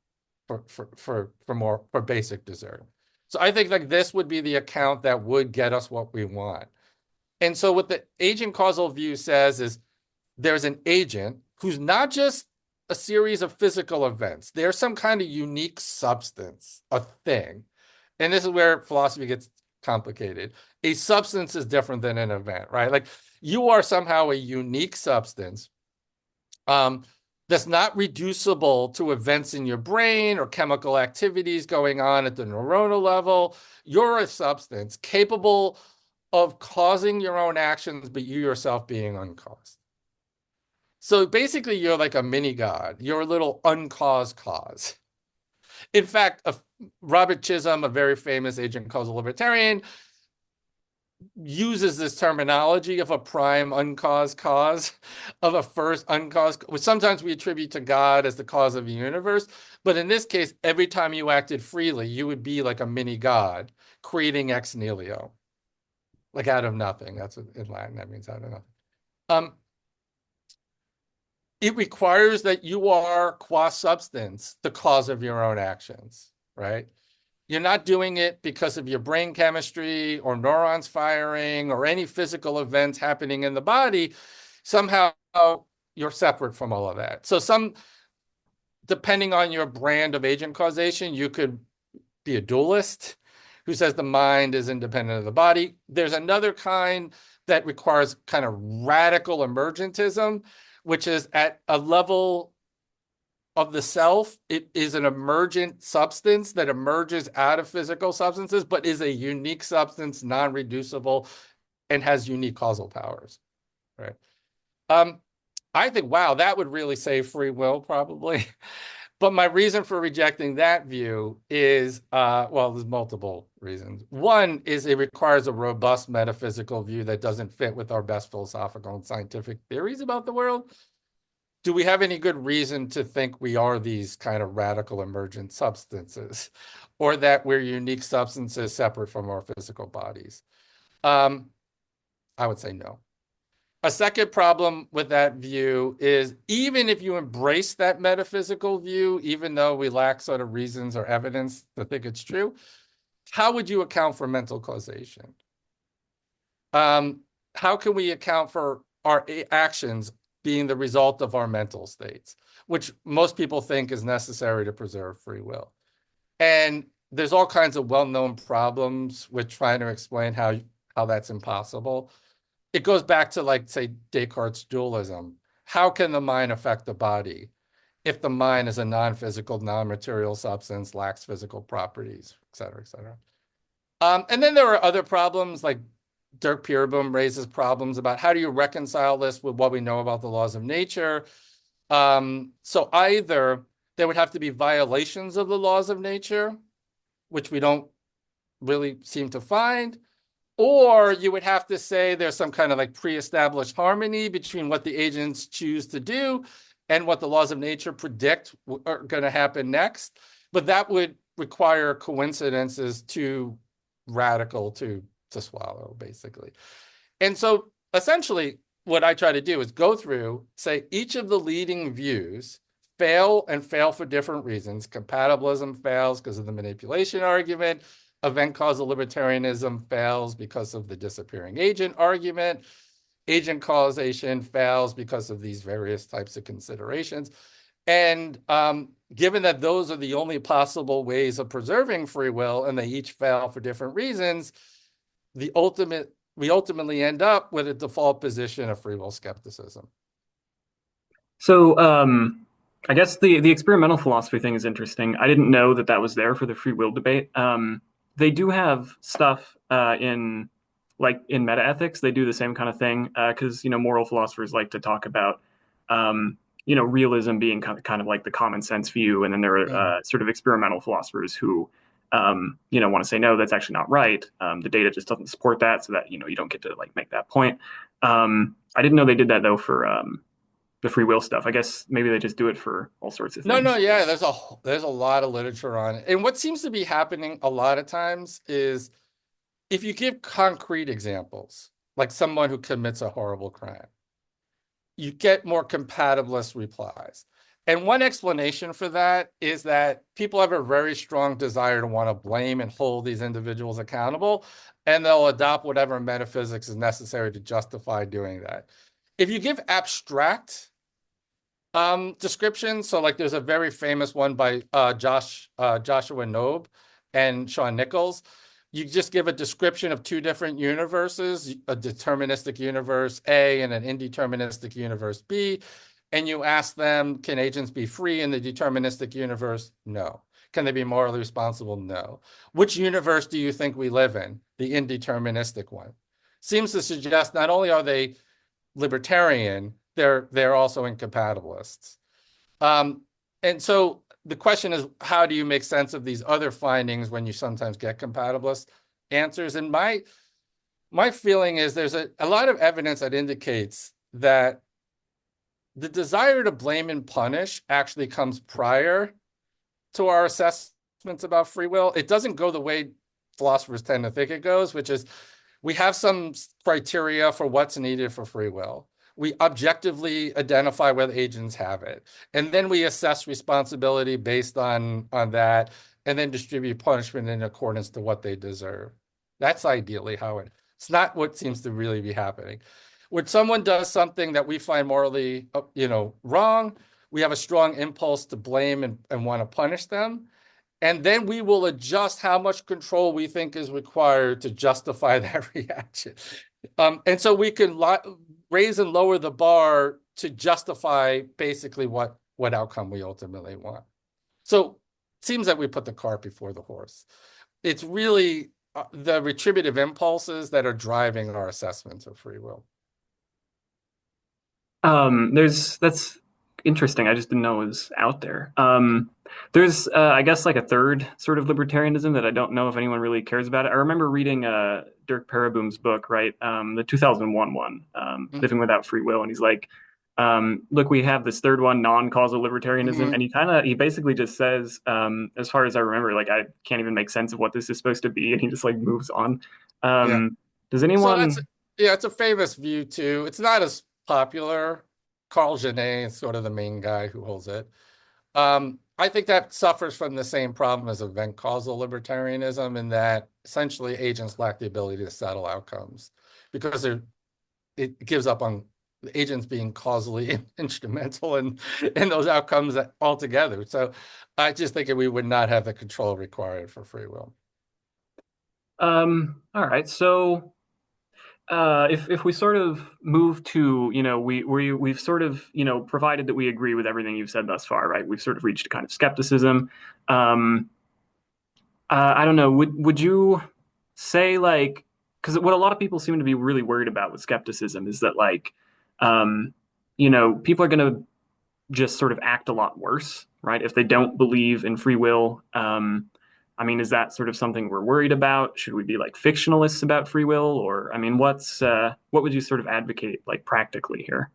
for basic dessert. So I think like this would be the account that would get us what we want. And so what the agent causal view says is there's an agent who's not just a series of physical events. There's some kind of unique substance, a thing. And this is where philosophy gets complicated. A substance is different than an event, right? Like you are somehow a unique substance that's not reducible to events in your brain or chemical activities going on at the neuronal level. You're a substance capable of causing your own actions, but you yourself being uncaused. So basically, you're like a mini God. You're a little uncaused cause. In fact, Robert Chisholm, a very famous agent causal libertarian, uses this terminology of a prime uncaused cause, of a first uncaused, which sometimes we attribute to God as the cause of the universe. But in this case, every time you acted freely, you would be like a mini God, creating ex nihilo, like out of nothing. That's what in Latin that means, out of nothing. It requires that you are qua substance the cause of your own actions, right? You're not doing it because of your brain chemistry or neurons firing or any physical events happening in the body. Somehow you're separate from all of that. So depending on your brand of agent causation, you could be a dualist, who says the mind is independent of the body. There's another kind that requires kind of radical emergentism, which is at a level of the self. It is an emergent substance that emerges out of physical substances, but is a unique substance, non-reducible, and has unique causal powers. Right. Um, I think, wow, that would really save free will, probably. But my reason for rejecting that view is, well, there's multiple reasons. One is it requires a robust metaphysical view that doesn't fit with our best philosophical and scientific theories about the world. Do we have any good reason to think we are these kind of radical emergent substances, or that we're unique substances separate from our physical bodies? I would say no. A second problem with that view is even if you embrace that metaphysical view, even though we lack sort of reasons or evidence to think it's true, how would you account for mental causation? How can we account for our actions being the result of our mental states, which most people think is necessary to preserve free will? And there's all kinds of well-known problems with trying to explain how that's impossible. It goes back to, like, say, Descartes' dualism. How can the mind affect the body if the mind is a non-physical, non-material substance, lacks physical properties, et cetera, et cetera? And then there are other problems, like Dirk Pierboom raises problems about how do you reconcile this with what we know about the laws of nature. So either there would have to be violations of the laws of nature, which we don't really seem to find, or you would have to say there's some kind of like pre-established harmony between what the agents choose to do and what the laws of nature predict are going to happen next. But that would require coincidences too radical to swallow, basically. And so essentially what I try to do is go through, say, each of the leading views fail and fail for different reasons. Compatibilism fails because of the manipulation argument. Event causal libertarianism fails because of the disappearing agent argument. Agent causation fails because of these various types of considerations. And given that those are the only possible ways of preserving free will, and they each fail for different reasons, we ultimately end up with a default position of free will skepticism. So I guess the experimental philosophy thing is interesting. I didn't know that that was there for the free will debate. They do have stuff in metaethics. They do the same kind of thing because moral philosophers like to talk about realism being kind of like the common sense view, and then there are sort of experimental philosophers who want to say no, that's actually not right. The data just doesn't support that, so that you don't get to like make that point. I didn't know they did that though for the free will stuff. I guess maybe they just do it for all sorts of No, things. yeah, there's a lot of literature on it. And what seems to be happening a lot of times is if you give concrete examples, like someone who commits a horrible crime, you get more compatibilist replies. And one explanation for that is that people have a very strong desire to want to blame and hold these individuals accountable, and they'll adopt whatever metaphysics is necessary to justify doing that. If you give abstract descriptions, so like there's a very famous one by Joshua Knobe and Sean Nichols. You just give a description of two different universes, a deterministic universe A and an indeterministic universe B, and you ask them, can agents be free in the deterministic universe? No. Can they be morally responsible? No. Which universe do you think we live in? The indeterministic one. Seems to suggest not only are they libertarian, they're also incompatibilists. And so the question is, how do you make sense of these other findings when you sometimes get compatibilist answers? And my feeling is there's a lot of evidence that indicates that the desire to blame and punish actually comes prior to our assessments about free will. It doesn't go the way philosophers tend to think it goes, which is we have some criteria for what's needed for free will. We objectively identify whether agents have it. And then we assess responsibility based on that, and then distribute punishment in accordance to what they deserve. That's ideally how it's not what seems to really be happening. When someone does something that we find morally, wrong, we have a strong impulse to blame and want to punish them. And then we will adjust how much control we think is required to justify that reaction. And so we can raise and lower the bar to justify basically what outcome we ultimately want. So it seems that we put the cart before the horse. It's really the retributive impulses that are driving our assessments of free will. That's interesting. I just didn't know it was out there. There's I guess like a third sort of libertarianism that I don't know if anyone really cares about it. I remember reading Dirk Pereboom's book, right? The 2001 one, Living Without Free Will, and he's like, look, we have this third one, non-causal libertarianism, Mm-hmm. and he basically just says, as far as I remember, like I can't even make sense of what this is supposed to be, and he just like moves on. Yeah. Does So that's anyone? yeah, it's a famous view too. It's not as popular. Carl Genet is sort of the main guy who holds it. I think that suffers from the same problem as event causal libertarianism in that essentially agents lack the ability to settle outcomes because it gives up on the agents being causally instrumental in those outcomes altogether. So I just think we would not have the control required for free will. All right, so. If we sort of move to, we've sort of, provided that we agree with everything you've said thus far, right? We've sort of reached a kind of skepticism. Um, I don't know. Would you say like, because what a lot of people seem to be really worried about with skepticism is that like, um, people are going to just sort of act a lot worse, right? If they don't believe in free will. I mean, is that sort of something we're worried about? Should we be like fictionalists about free will? Or, I mean, what would you sort of advocate like practically here?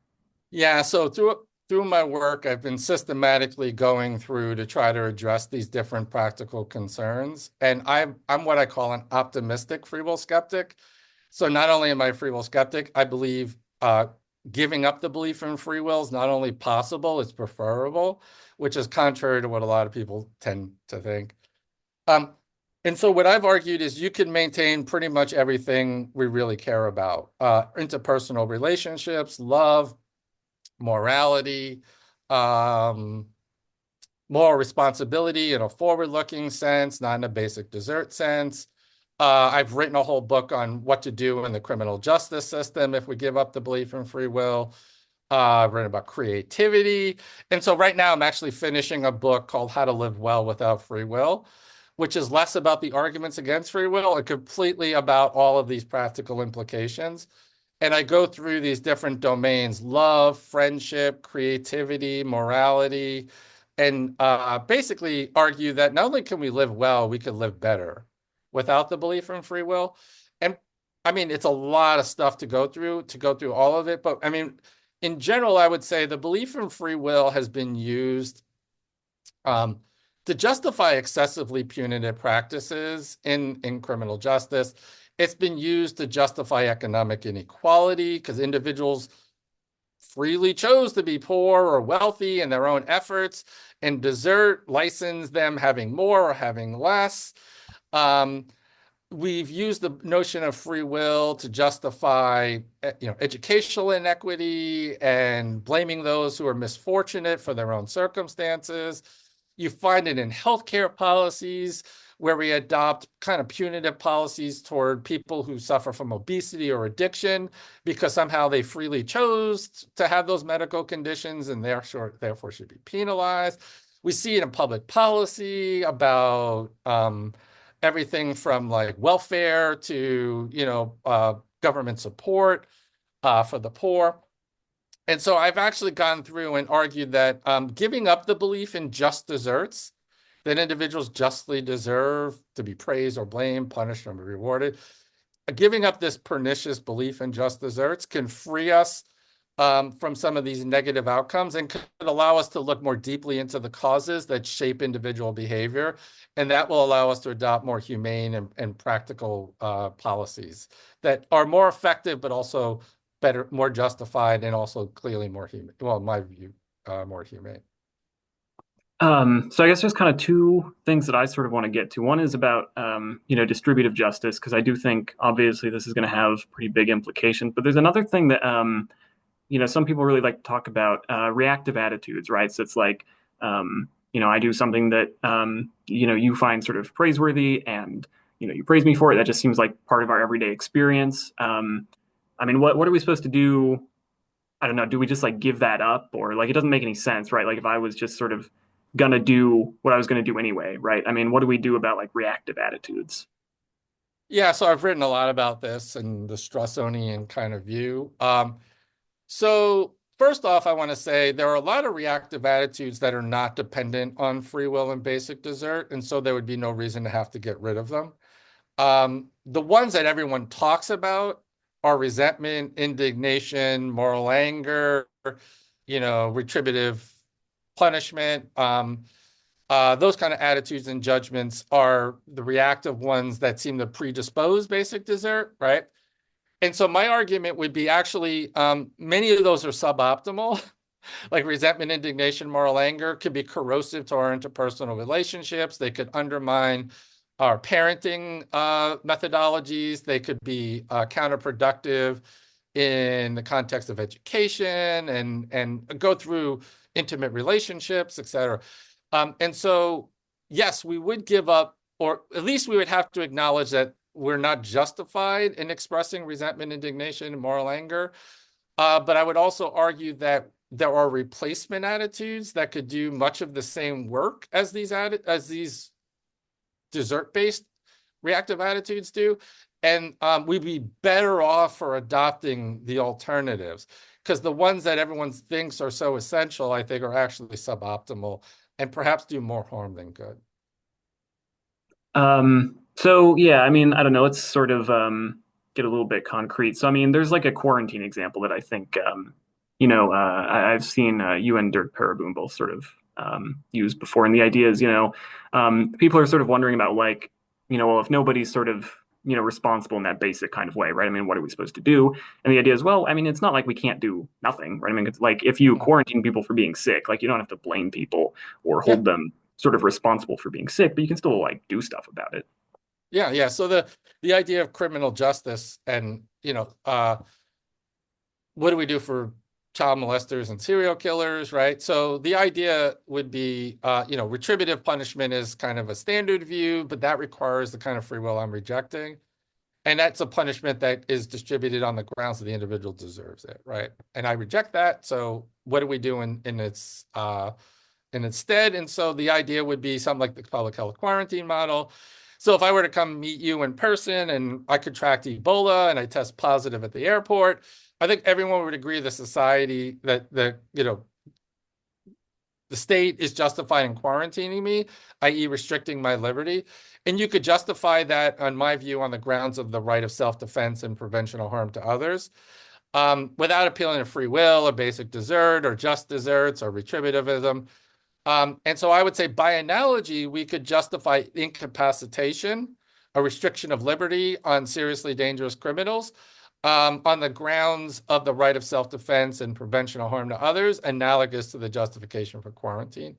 Yeah, so through my work, I've been systematically going through to try to address these different practical concerns. And I'm what I call an optimistic free will skeptic. So not only am I a free will skeptic, I believe giving up the belief in free will is not only possible, it's preferable, which is contrary to what a lot of people tend to think. Um, and so what I've argued is you can maintain pretty much everything we really care about. Interpersonal relationships, love, morality, um, moral responsibility in a forward-looking sense, not in a basic desert sense. I've written a whole book on what to do in the criminal justice system if we give up the belief in free will. I've written about creativity. And so right now I'm actually finishing a book called How to Live Well Without Free Will, which is less about the arguments against free will and completely about all of these practical implications. And I go through these different domains: love, friendship, creativity, morality, and basically argue that not only can we live well, we can live better without the belief in free will. And I mean, it's a lot of stuff to go through all of it. But I mean, in general, I would say the belief in free will has been used um, to justify excessively punitive practices in criminal justice. It's been used to justify economic inequality because individuals freely chose to be poor or wealthy in their own efforts, and desert licensed them having more or having less. Um, we've used the notion of free will to justify, educational inequity and blaming those who are misfortunate for their own circumstances. You find it in healthcare policies where we adopt kind of punitive policies toward people who suffer from obesity or addiction because somehow they freely chose to have those medical conditions and therefore should be penalized. We see it in public policy about everything from like welfare to government support for the poor. And so I've actually gone through and argued that giving up the belief in just deserts, that individuals justly deserve to be praised or blamed, punished or rewarded, giving up this pernicious belief in just deserts can free us from some of these negative outcomes and could allow us to look more deeply into the causes that shape individual behavior. And that will allow us to adopt more humane and practical policies that are more effective, but also better, more justified, and also clearly more humane. Well, in my view, more humane. So I guess there's kind of two things that I sort of want to get to. One is about, distributive justice, because I do think obviously this is going to have pretty big implications. But there's another thing that, some people really like to talk about, reactive attitudes, right? So it's like, I do something that you find sort of praiseworthy, and you praise me for it. That just seems like part of our everyday experience. I mean, what are we supposed to do? I don't know. Do we just like give that up, or like it doesn't make any sense, right? Like if I was just sort of gonna do what I was gonna do anyway, right? I mean, what do we do about like reactive attitudes? Yeah, so I've written a lot about this and the Straussonian kind of view. So first off, I want to say there are a lot of reactive attitudes that are not dependent on free will and basic desert, and so there would be no reason to have to get rid of them. The ones that everyone talks about are resentment, indignation, moral anger, retributive punishment. Those kind of attitudes and judgments are the reactive ones that seem to predispose basic desert, right? And so my argument would be actually many of those are suboptimal. Like resentment, indignation, moral anger could be corrosive to our interpersonal relationships. They could undermine our parenting methodologies. They could be counterproductive in the context of education and go through intimate relationships, et cetera. And so, yes, we would give up, or at least we would have to acknowledge that we're not justified in expressing resentment, indignation, and moral anger. But I would also argue that there are replacement attitudes that could do much of the same work as these desert-based reactive attitudes do. And we'd be better off for adopting the alternatives because the ones that everyone thinks are so essential, I think, are actually suboptimal and perhaps do more harm than good. So yeah, I mean, I don't know. Let's sort of get a little bit concrete. So I mean, there's like a quarantine example that I think I've seen you and Dirk Paraboom both sort of use before, and the idea is people are sort of wondering about like well, if nobody's sort of responsible in that basic kind of way, right? I mean, what are we supposed to do? And the idea is, well, I mean, it's not like we can't do nothing, right? I mean, it's like if you Mm. quarantine people for being sick, like you don't have to blame people or Yeah, hold them sort of responsible for being sick, but you can still like do stuff about it. yeah. So the idea of criminal justice and what do we do for child molesters and serial killers, right? So the idea would be, retributive punishment is kind of a standard view, but that requires the kind of free will I'm rejecting. And that's a punishment that is distributed on the grounds that the individual deserves it, right? And I reject that. So what do we do in its stead? And so the idea would be something like the public health quarantine model. So if I were to come meet you in person and I contract Ebola and I test positive at the airport, I think everyone would agree the society that the state is justified in quarantining me, i.e., restricting my liberty. And you could justify that, on my view, on the grounds of the right of self-defense and prevention of harm to others, without appealing to free will or basic desert or just deserts or retributivism. And so I would say, by analogy, we could justify incapacitation, a restriction of liberty on seriously dangerous criminals, on the grounds of the right of self-defense and prevention of harm to others, analogous to the justification for quarantine.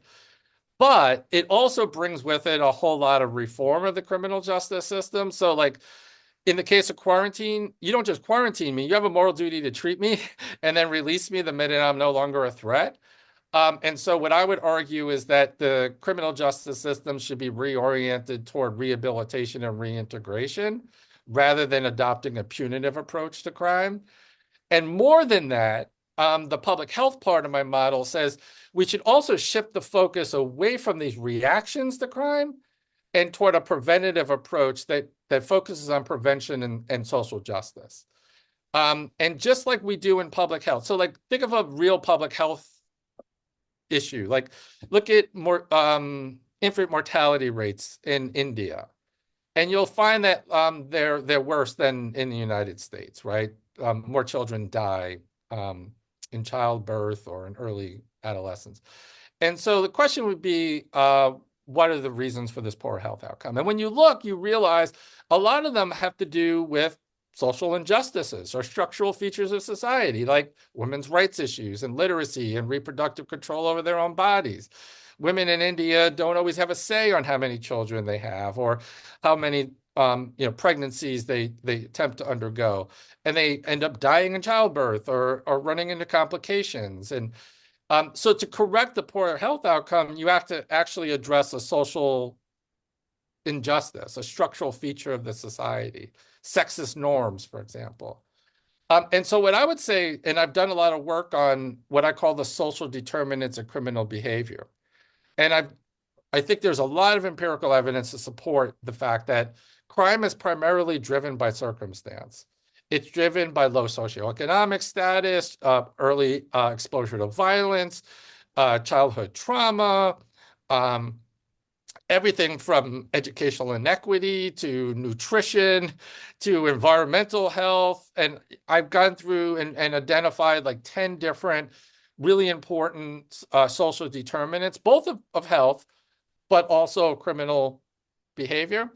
But it also brings with it a whole lot of reform of the criminal justice system. So, like in the case of quarantine, you don't just quarantine me, you have a moral duty to treat me and then release me the minute I'm no longer a threat. And so, what I would argue is that the criminal justice system should be reoriented toward rehabilitation and reintegration rather than adopting a punitive approach to crime. And more than that, the public health part of my model says we should also shift the focus away from these reactions to crime and toward a preventative approach that focuses on prevention and social justice. And just like we do in public health. So, like, think of a real public health issue. Like, look at more infant mortality rates in India, and you'll find that they're worse than in the United States, right? More children die in childbirth or in early adolescence. And so the question would be, what are the reasons for this poor health outcome? And when you look, you realize a lot of them have to do with social injustices or structural features of society, like women's rights issues and literacy and reproductive control over their own bodies. Women in India don't always have a say on how many children they have or how many pregnancies they attempt to undergo, and they end up dying in childbirth or running into complications. So to correct the poor health outcome, you have to actually address a social injustice, a structural feature of the society, sexist norms, for example. And so what I would say, and I've done a lot of work on what I call the social determinants of criminal behavior. And I think there's a lot of empirical evidence to support the fact that crime is primarily driven by circumstance. It's driven by low socioeconomic status, early exposure to violence, childhood trauma, um, everything from educational inequity to nutrition to environmental health. And I've gone through and identified like 10 different really important social determinants, both of health, but also criminal behavior.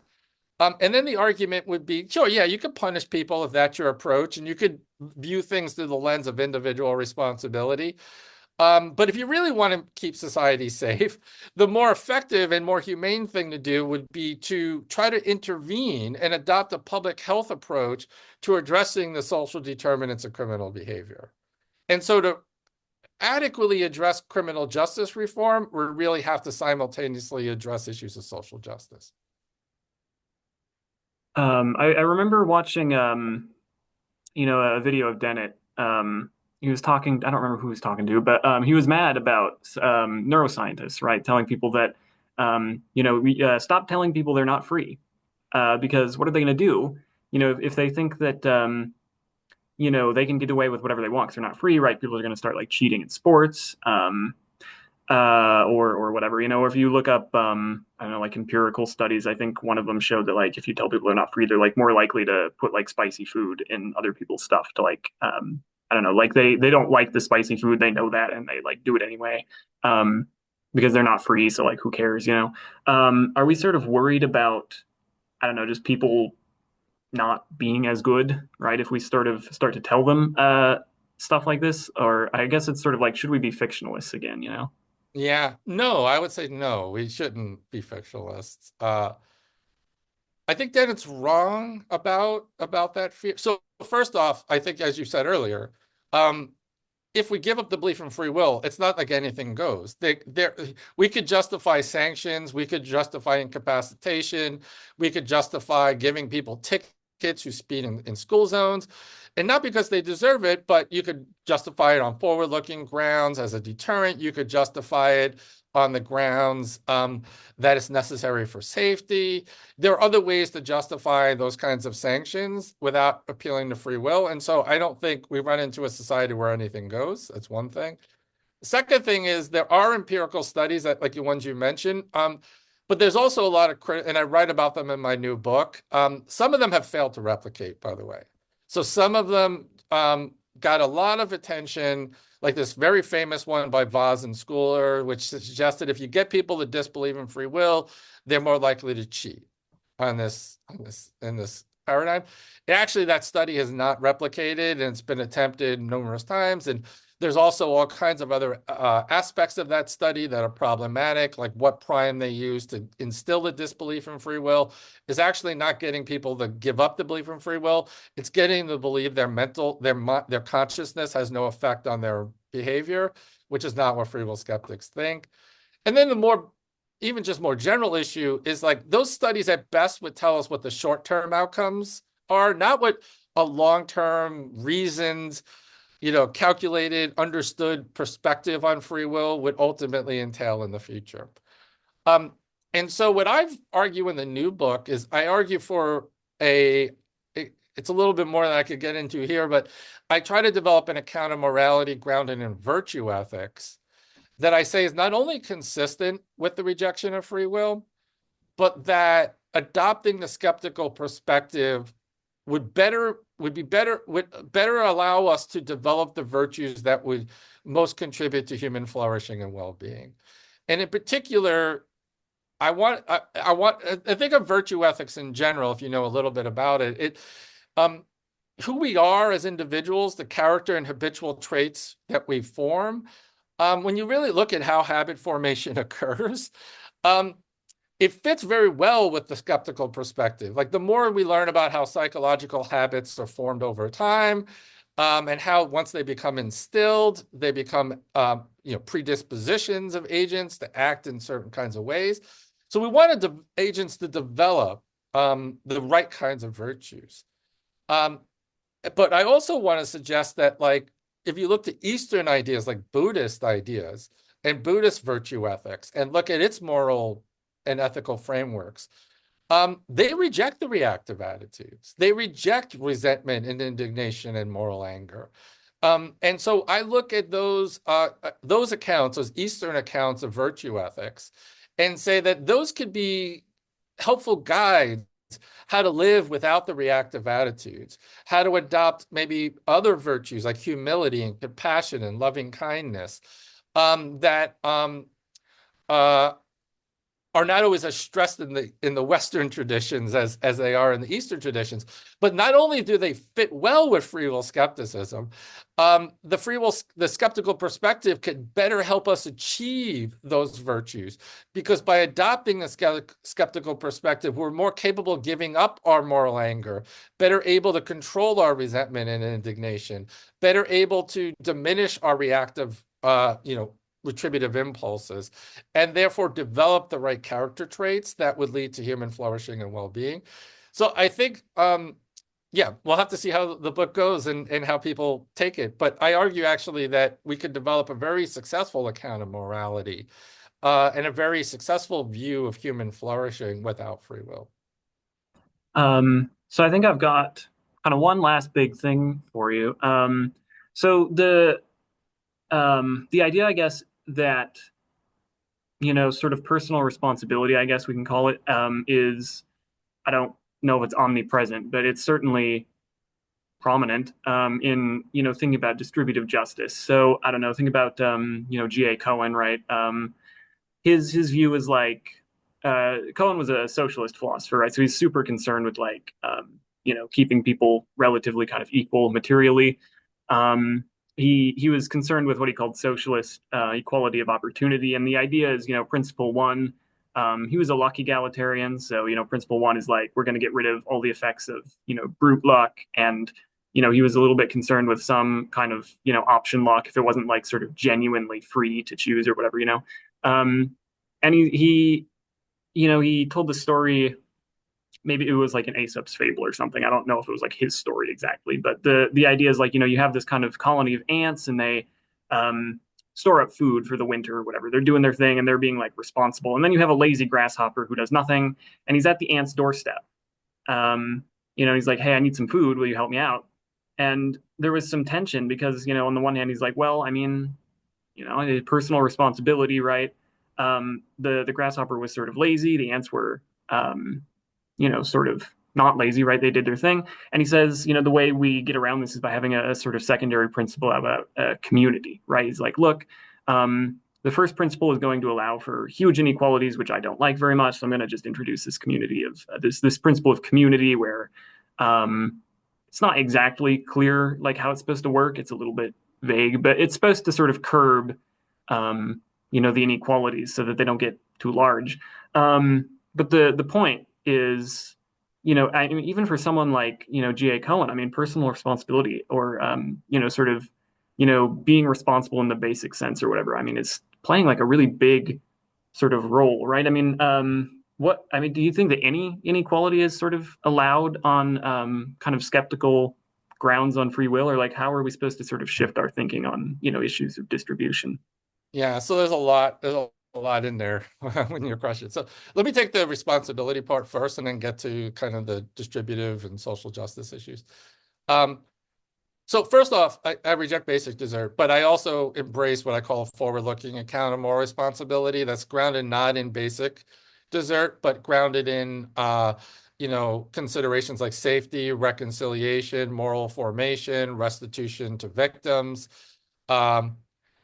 And then the argument would be, sure, yeah, you could punish people if that's your approach, and you could view things through the lens of individual responsibility. But if you really want to keep society safe, the more effective and more humane thing to do would be to try to intervene and adopt a public health approach to addressing the social determinants of criminal behavior. And so to adequately address criminal justice reform, we really have to simultaneously address issues of social justice. I remember watching, a video of Dennett. He was talking, I don't remember who he was talking to, but he was mad about neuroscientists, right? Telling people that, stop telling people they're not free. Because what are they going to do? If they think that, they can get away with whatever they want because they're not free, right? People are going to start like cheating in sports. Or whatever, or if you look up, I don't know, like empirical studies, I think one of them showed that like if you tell people they're not free, they're like more likely to put like spicy food in other people's stuff to like, I don't know, like they don't like the spicy food, they know that, and they like do it anyway, because they're not free, so like who cares? Are we sort of worried about, I don't know, just people not being as good, right? If we start to tell them stuff like this, or I guess it's sort of like, should we be fictionalists again? Yeah, no, I would say no, we shouldn't be fictionalists. I think that it's wrong about that fear. So first off, I think as you said earlier, um, if we give up the belief in free will, it's not like anything goes. We could justify sanctions, we could justify incapacitation, we could justify giving people tickets who speed in school zones, and not because they deserve it, but you could justify it on forward-looking grounds as a deterrent. You could justify it on the grounds that it's necessary for safety. There are other ways to justify those kinds of sanctions without appealing to free will. And so I don't think we run into a society where anything goes. That's one thing. The second thing is there are empirical studies that, like the ones you mentioned, but there's also a lot of and I write about them in my new book. Some of them have failed to replicate, by the way. So some of them got a lot of attention, like this very famous one by Voss and Schooler, which suggested if you get people to disbelieve in free will, they're more likely to cheat in this paradigm. Actually, that study has not replicated, and it's been attempted numerous times. And there's also all kinds of other aspects of that study that are problematic, like what prime they use to instill the disbelief in free will is actually not getting people to give up the belief in free will. It's getting them to believe their consciousness has no effect on their behavior, which is not what free will skeptics think. And then even just more general issue is like those studies at best would tell us what the short-term outcomes are, not what a long-term reasoned, calculated, understood perspective on free will would ultimately entail in the future. And so what I've argued in the new book is I argue for it's a little bit more than I could get into here, but I try to develop an account of morality grounded in virtue ethics that I say is not only consistent with the rejection of free will, but that adopting the skeptical perspective would better allow us to develop the virtues that would most contribute to human flourishing and well-being. And in particular, I think of virtue ethics in general, if you know a little bit about it, who we are as individuals, the character and habitual traits that we form. When you really look at how habit formation occurs, it fits very well with the skeptical perspective. Like the more we learn about how psychological habits are formed over time, and how once they become instilled, they become predispositions of agents to act in certain kinds of ways. So we wanted agents to develop the right kinds of virtues. Um, but I also want to suggest that, like, if you look to Eastern ideas like Buddhist ideas and Buddhist virtue ethics and look at its moral and ethical frameworks, they reject the reactive attitudes. They reject resentment and indignation and moral anger. And so I look at those accounts, those Eastern accounts of virtue ethics, and say that those could be helpful guides how to live without the reactive attitudes, how to adopt maybe other virtues like humility and compassion and loving kindness that uh, are not always as stressed in the Western traditions as they are in the Eastern traditions. But not only do they fit well with free will skepticism, the skeptical perspective could better help us achieve those virtues, because by adopting the skeptical perspective, we're more capable of giving up our moral anger, better able to control our resentment and indignation, better able to diminish our reactive, retributive impulses, and therefore develop the right character traits that would lead to human flourishing and well-being. So I think, yeah, we'll have to see how the book goes and how people take it. But I argue actually that we could develop a very successful account of morality and a very successful view of human flourishing without free will. So I think I've got kind of one last big thing for you. So the idea, I guess, that sort of personal responsibility, I guess we can call it, is, I don't know if it's omnipresent, but it's certainly prominent in thinking about distributive justice. So I don't know, think about G.A. Cohen, right? His view is like, Cohen was a socialist philosopher, right? So he's super concerned with like keeping people relatively kind of equal materially. Um, he was concerned with what he called socialist equality of opportunity, and the idea is principle one. He was a luck egalitarian, so principle one is like, we're going to get rid of all the effects of brute luck, and he was a little bit concerned with some kind of option luck if it wasn't like sort of genuinely free to choose or whatever. Um, and he told the story, maybe it was like an Aesop's fable or something. I don't know if it was like his story exactly, but the idea is like, you have this kind of colony of ants, and they store up food for the winter or whatever. They're doing their thing and they're being like responsible. And then you have a lazy grasshopper who does nothing, and he's at the ant's doorstep. He's like, "Hey, I need some food. Will you help me out?" And there was some tension because, on the one hand, he's like, "Well, I mean, personal responsibility, right?" The grasshopper was sort of lazy. The ants were, sort of not lazy, right? They did their thing. And he says, the way we get around this is by having a sort of secondary principle about community, right? He's like, look, the first principle is going to allow for huge inequalities, which I don't like very much. So I'm going to just introduce this community of this principle of community where it's not exactly clear like how it's supposed to work. It's a little bit vague, but it's supposed to sort of curb, the inequalities so that they don't get too large. But the point is, I mean, even for someone like, G.A. Cohen, I mean, personal responsibility or, sort of, being responsible in the basic sense or whatever. I mean, it's playing like a really big sort of role, right? I mean, do you think that any inequality is sort of allowed on kind of skeptical grounds on free will, or like how are we supposed to sort of shift our thinking on, issues of distribution? Yeah, so there's a lot in there when you crush it. So let me take the responsibility part first and then get to kind of the distributive and social justice issues. Um, so first off, I reject basic desert, but I also embrace what I call forward-looking account of moral responsibility that's grounded not in basic desert, but grounded in considerations like safety, reconciliation, moral formation, restitution to victims. Um,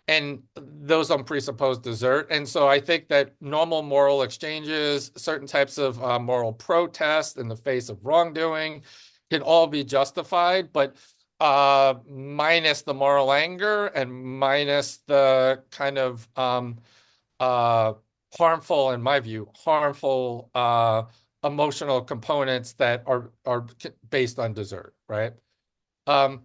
and those don't presuppose desert. And so I think that normal moral exchanges, certain types of moral protest in the face of wrongdoing can all be justified, but minus the moral anger and minus the kind of harmful, in my view, harmful emotional components that are based on desert, right? Um,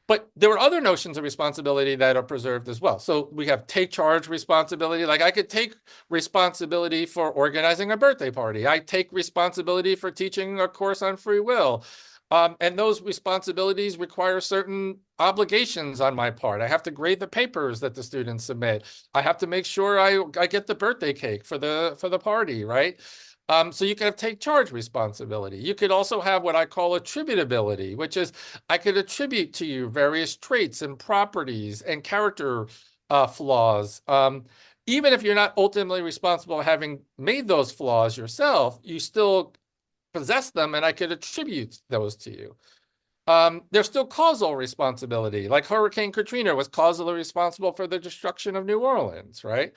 But there are other notions of responsibility that are preserved as well. So we have take charge responsibility. Like I could take responsibility for organizing a birthday party. I take responsibility for teaching a course on free will. And those responsibilities require certain obligations on my part. I have to grade the papers that the students submit. I have to make sure I get the birthday cake for the party, right? So you can have take charge responsibility. You could also have what I call attributability, which is I could attribute to you various traits and properties and character flaws. Even if you're not ultimately responsible for having made those flaws yourself, you still possess them, and I could attribute those to you. There's still causal responsibility, like Hurricane Katrina was causally responsible for the destruction of New Orleans, right?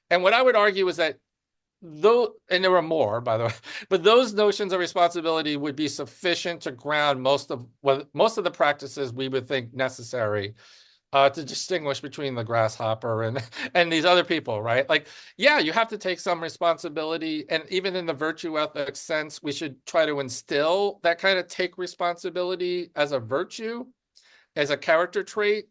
And what I would argue is that though, and there were more, by the way, but those notions of responsibility would be sufficient to ground most of the practices we would think necessary to distinguish between the grasshopper and and these other people, right? Like, yeah, you have to take some responsibility, and even in the virtue ethics sense, we should try to instill that kind of take responsibility as a virtue, as a character trait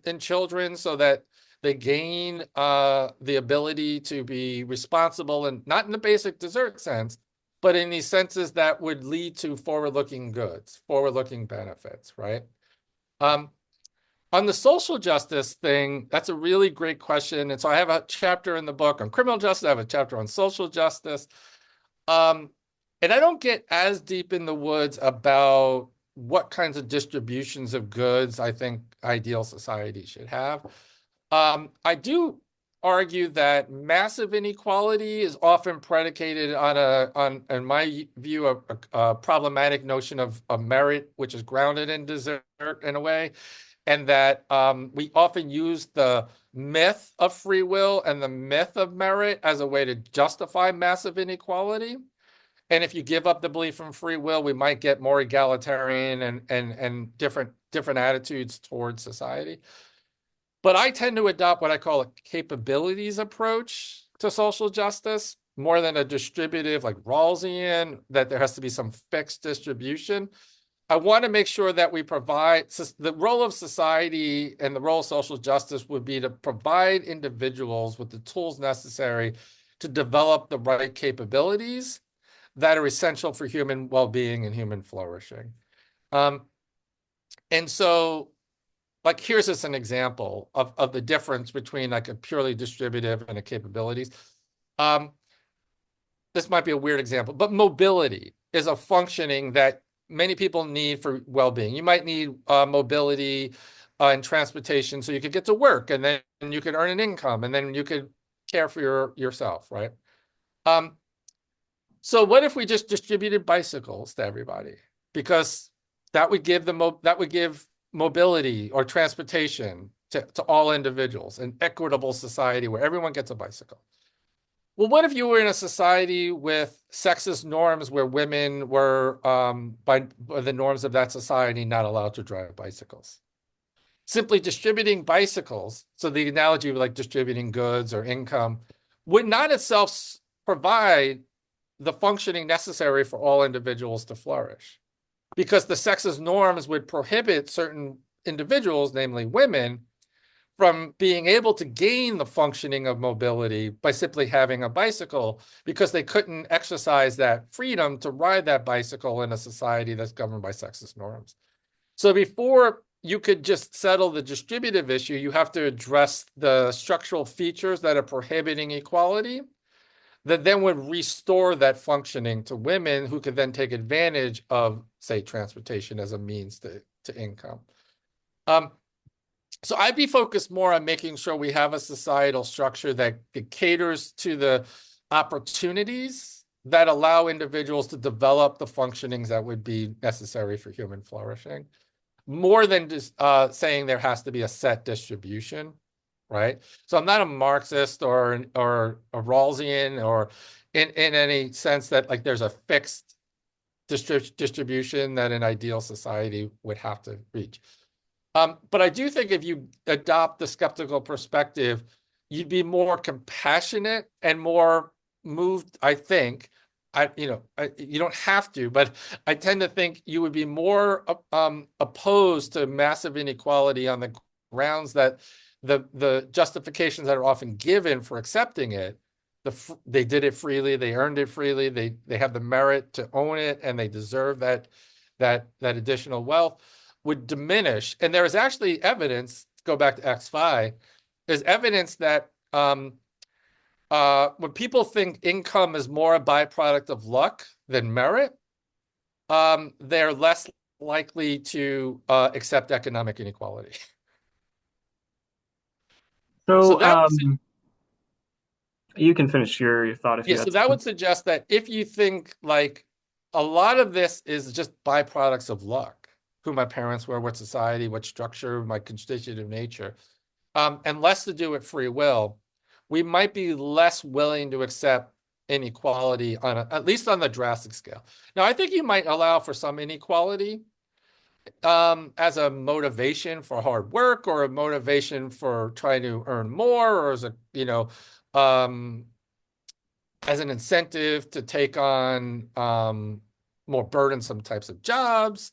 in children, so that they gain the ability to be responsible, and not in the basic desert sense, but in these senses that would lead to forward-looking goods, forward-looking benefits, right? Um, on the social justice thing, that's a really great question. And so I have a chapter in the book on criminal justice. I have a chapter on social justice. Um, and I don't get as deep in the woods about what kinds of distributions of goods I think ideal society should have. I do argue that massive inequality is often predicated on in my view, a problematic notion of merit, which is grounded in desert in a way, and that we often use the myth of free will and the myth of merit as a way to justify massive inequality. And if you give up the belief in free will, we might get more egalitarian and different attitudes towards society. But I tend to adopt what I call a capabilities approach to social justice more than a distributive, like Rawlsian, that there has to be some fixed distribution. I want to make sure that we provide the role of society, and the role of social justice would be to provide individuals with the tools necessary to develop the right capabilities that are essential for human well-being and human flourishing. Um, and so, like, here's just an example of the difference between like a purely distributive and a capabilities. Um, this might be a weird example, but mobility is a functioning that many people need for well-being. You might need mobility and transportation so you could get to work, and then you could earn an income, and then you could care for yourself, right? So what if we just distributed bicycles to everybody? Because that would give mobility or transportation to all individuals, an equitable society where everyone gets a bicycle. Well, what if you were in a society with sexist norms where women were, by the norms of that society, not allowed to drive bicycles? Simply distributing bicycles, so the analogy of like distributing goods or income, would not itself provide the functioning necessary for all individuals to flourish, because the sexist norms would prohibit certain individuals, namely women, from being able to gain the functioning of mobility by simply having a bicycle, because they couldn't exercise that freedom to ride that bicycle in a society that's governed by sexist norms. So before you could just settle the distributive issue, you have to address the structural features that are prohibiting equality, that then would restore that functioning to women, who could then take advantage of, say, transportation as a means to income. So I'd be focused more on making sure we have a societal structure that caters to the opportunities that allow individuals to develop the functionings that would be necessary for human flourishing, more than just saying there has to be a set distribution, right? So I'm not a Marxist or a Rawlsian, or in any sense that like there's a fixed distribution that an ideal society would have to reach. But I do think if you adopt the skeptical perspective, you'd be more compassionate and more moved, I think, you don't have to, but I tend to think you would be more opposed to massive inequality on the grounds that the justifications that are often given for accepting it, they did it freely, they earned it freely, they have the merit to own it, and they deserve that additional wealth would diminish. And there is actually evidence, go back to X5, there's evidence that when people think income is more a byproduct of luck than merit, they're less likely to accept economic inequality. So So that you can finish your thought if yeah, you so had that something. would suggest that if you think like a lot of this is just byproducts of luck, who my parents were, what society, what structure, my constitutive nature, and less to do with free will, we might be less willing to accept inequality at least on the drastic scale. Now, I think you might allow for some inequality as a motivation for hard work or a motivation for trying to earn more, or as um, as an incentive to take on more burdensome types of jobs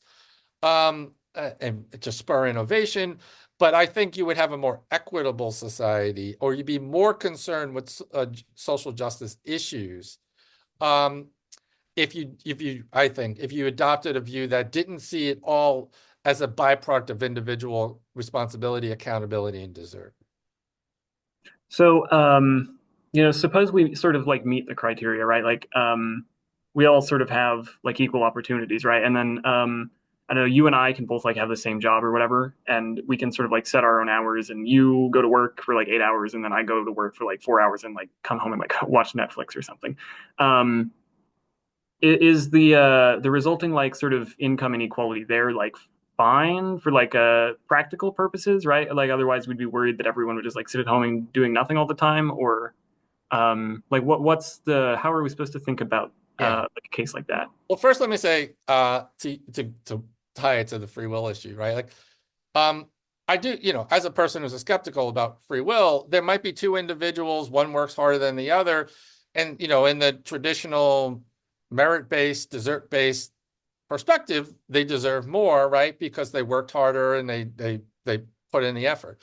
and to spur innovation. But I think you would have a more equitable society, or you'd be more concerned with social justice issues. Um, I think, if you adopted a view that didn't see it all as a byproduct of individual responsibility, accountability, and desert. So, suppose we sort of like meet the criteria, right? Like, we all sort of have like equal opportunities, right? And then, I don't know, you and I can both like have the same job or whatever, and we can sort of like set our own hours, and you go to work for like 8 hours, and then I go to work for like 4 hours and like come home and like watch Netflix or something. Um, is the resulting like sort of income inequality there like fine for like practical purposes, right? Like otherwise we'd be worried that everyone would just like sit at home and doing nothing all the time, or like what's the how are we supposed to think about Yeah. like a case like that? Well, first, let me say to tie it to the free will issue, right? Like, um, I do, as a person who's skeptical about free will, there might be two individuals, one works harder than the other, and in the traditional merit-based, desert-based perspective, they deserve more, right? Because they worked harder and they put in the effort.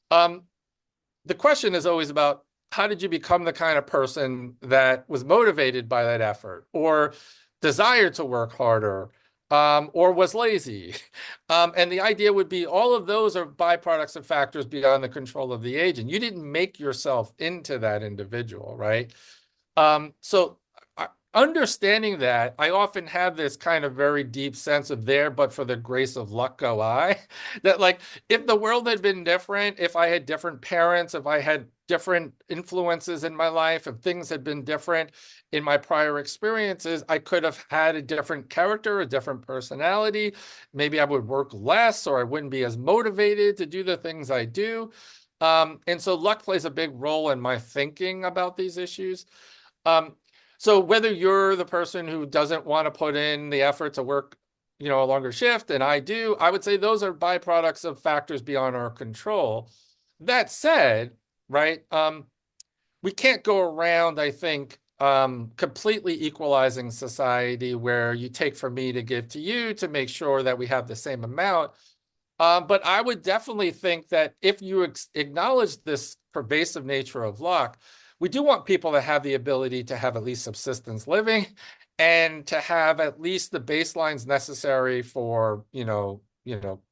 Um, the question is always about how did you become the kind of person that was motivated by that effort or desired to work harder or was lazy? And the idea would be all of those are byproducts of factors beyond the control of the agent. You didn't make yourself into that individual, right? So understanding that, I often have this kind of very deep sense of there, but for the grace of luck go I. That like if the world had been different, if I had different parents, if I had different influences in my life, if things had been different in my prior experiences, I could have had a different character, a different personality. Maybe I would work less or I wouldn't be as motivated to do the things I do. And so luck plays a big role in my thinking about these issues. Um, so whether you're the person who doesn't want to put in the effort to work, a longer shift, and I do, I would say those are byproducts of factors beyond our control. That said, right, we can't go around, I think, completely equalizing society where you take from me to give to you to make sure that we have the same amount. But I would definitely think that if you acknowledge this pervasive nature of luck, we do want people to have the ability to have at least subsistence living and to have at least the baselines necessary for,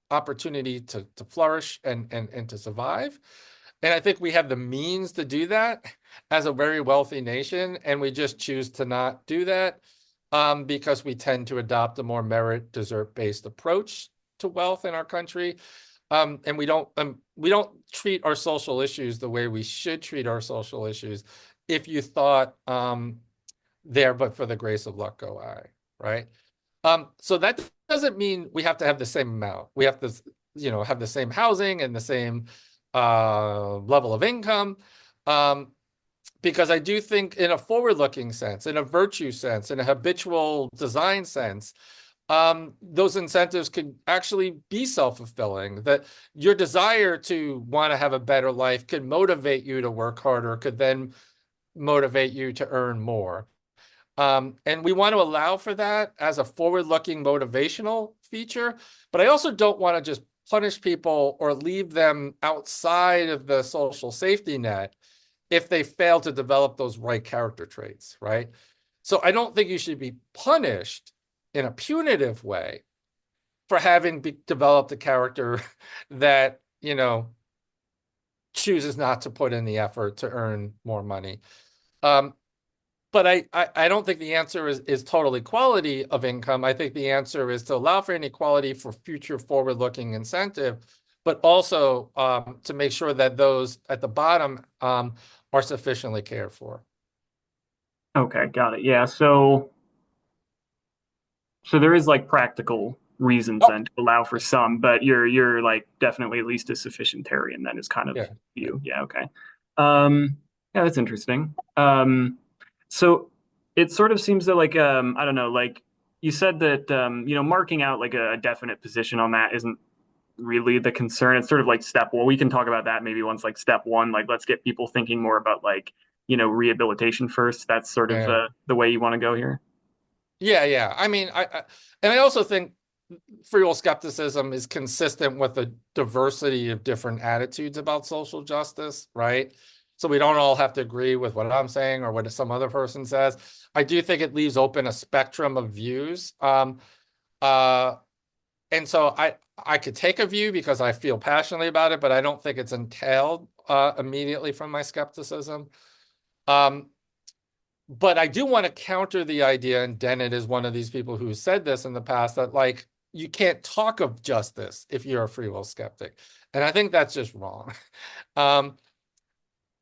opportunity to flourish and to survive. And I think we have the means to do that as a very wealthy nation, and we just choose to not do that because we tend to adopt a more merit desert-based approach to wealth in our country. And we don't treat our social issues the way we should treat our social issues. If you thought there, but for the grace of luck go I, right? So that doesn't mean we have to have the same amount. We have to, have the same housing and the same level of income. Because I do think in a forward-looking sense, in a virtue sense, in a habitual design sense, those incentives could actually be self-fulfilling, that your desire to want to have a better life could motivate you to work harder, could then motivate you to earn more. And we want to allow for that as a forward-looking motivational feature, but I also don't want to just punish people or leave them outside of the social safety net if they fail to develop those right character traits, right? So I don't think you should be punished in a punitive way for having developed a character that, chooses not to put in the effort to earn more money. Um, but I don't think the answer is total equality of income. I think the answer is to allow for inequality for future forward-looking incentive, but also to make sure that those at the bottom are sufficiently cared for. Okay, got it. Yeah, so there is like practical reasons Oh, then to allow for some, but you're like definitely at least a sufficientarian then is kind of yeah, yeah, you. Yeah, okay. Yeah, that's interesting. So it sort of seems that like I don't know, like you said that marking out like a definite position on that isn't really the concern. It's sort of like step well, we can talk about that maybe once like step one, like let's get people thinking more about like, rehabilitation first. That's sort of yeah. the way you want to go here. Yeah, yeah. I mean, and I also think free will skepticism is consistent with a diversity of different attitudes about social justice, right? So we don't all have to agree with what I'm saying or what some other person says. I do think it leaves open a spectrum of views. Uh, and so I could take a view because I feel passionately about it, but I don't think it's entailed immediately from my skepticism. Um, but I do want to counter the idea, and Dennett is one of these people who said this in the past, that like you can't talk of justice if you're a free will skeptic. And I think that's just wrong. Um,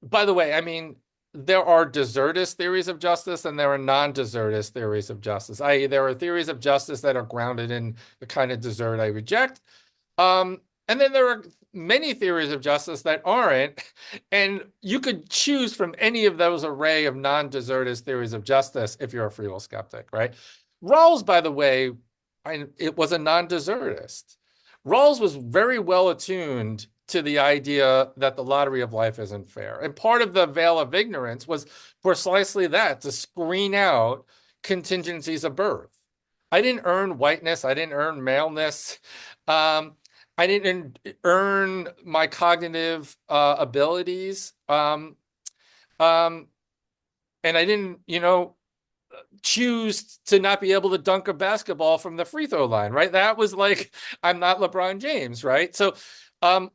by the way, I mean, there are desertist theories of justice and there are non-desertist theories of justice, i.e., there are theories of justice that are grounded in the kind of desert I reject. And then there are many theories of justice that aren't, and you could choose from any of those array of non-desertist theories of justice if you're a free will skeptic, right? Rawls, by the way, it was a non-desertist. Rawls was very well attuned to the idea that the lottery of life isn't fair. And part of the veil of ignorance was precisely that, to screen out contingencies of birth. I didn't earn whiteness. I didn't earn maleness. Um, I didn't earn my cognitive abilities. Um, and I didn't, choose to not be able to dunk a basketball from the free throw line, right? That was like, I'm not LeBron James, right? So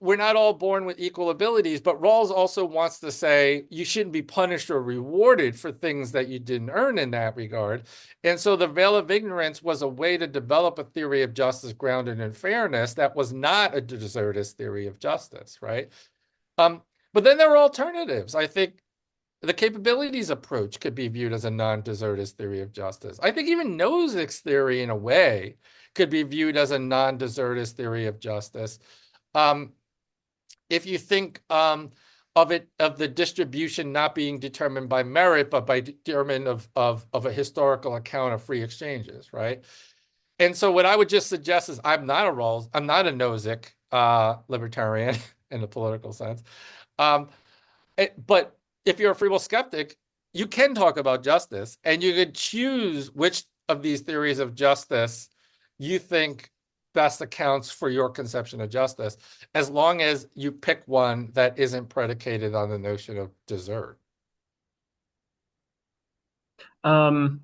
we're not all born with equal abilities, but Rawls also wants to say you shouldn't be punished or rewarded for things that you didn't earn in that regard. And so the veil of ignorance was a way to develop a theory of justice grounded in fairness that was not a desertist theory of justice, right? Um, but then there are alternatives. I think the capabilities approach could be viewed as a non-desertist theory of justice. I think even Nozick's theory, in a way, could be viewed as a non-desertist theory of justice. Um, if you think of the distribution not being determined by merit, but by determined of a historical account of free exchanges, right? And so what I would just suggest is I'm not a Rawls, I'm not a Nozick libertarian in a political sense. Um, but if you're a free will skeptic, you can talk about justice and you could choose which of these theories of justice you think best accounts for your conception of justice, as long as you pick one that isn't predicated on the notion of desert. Um,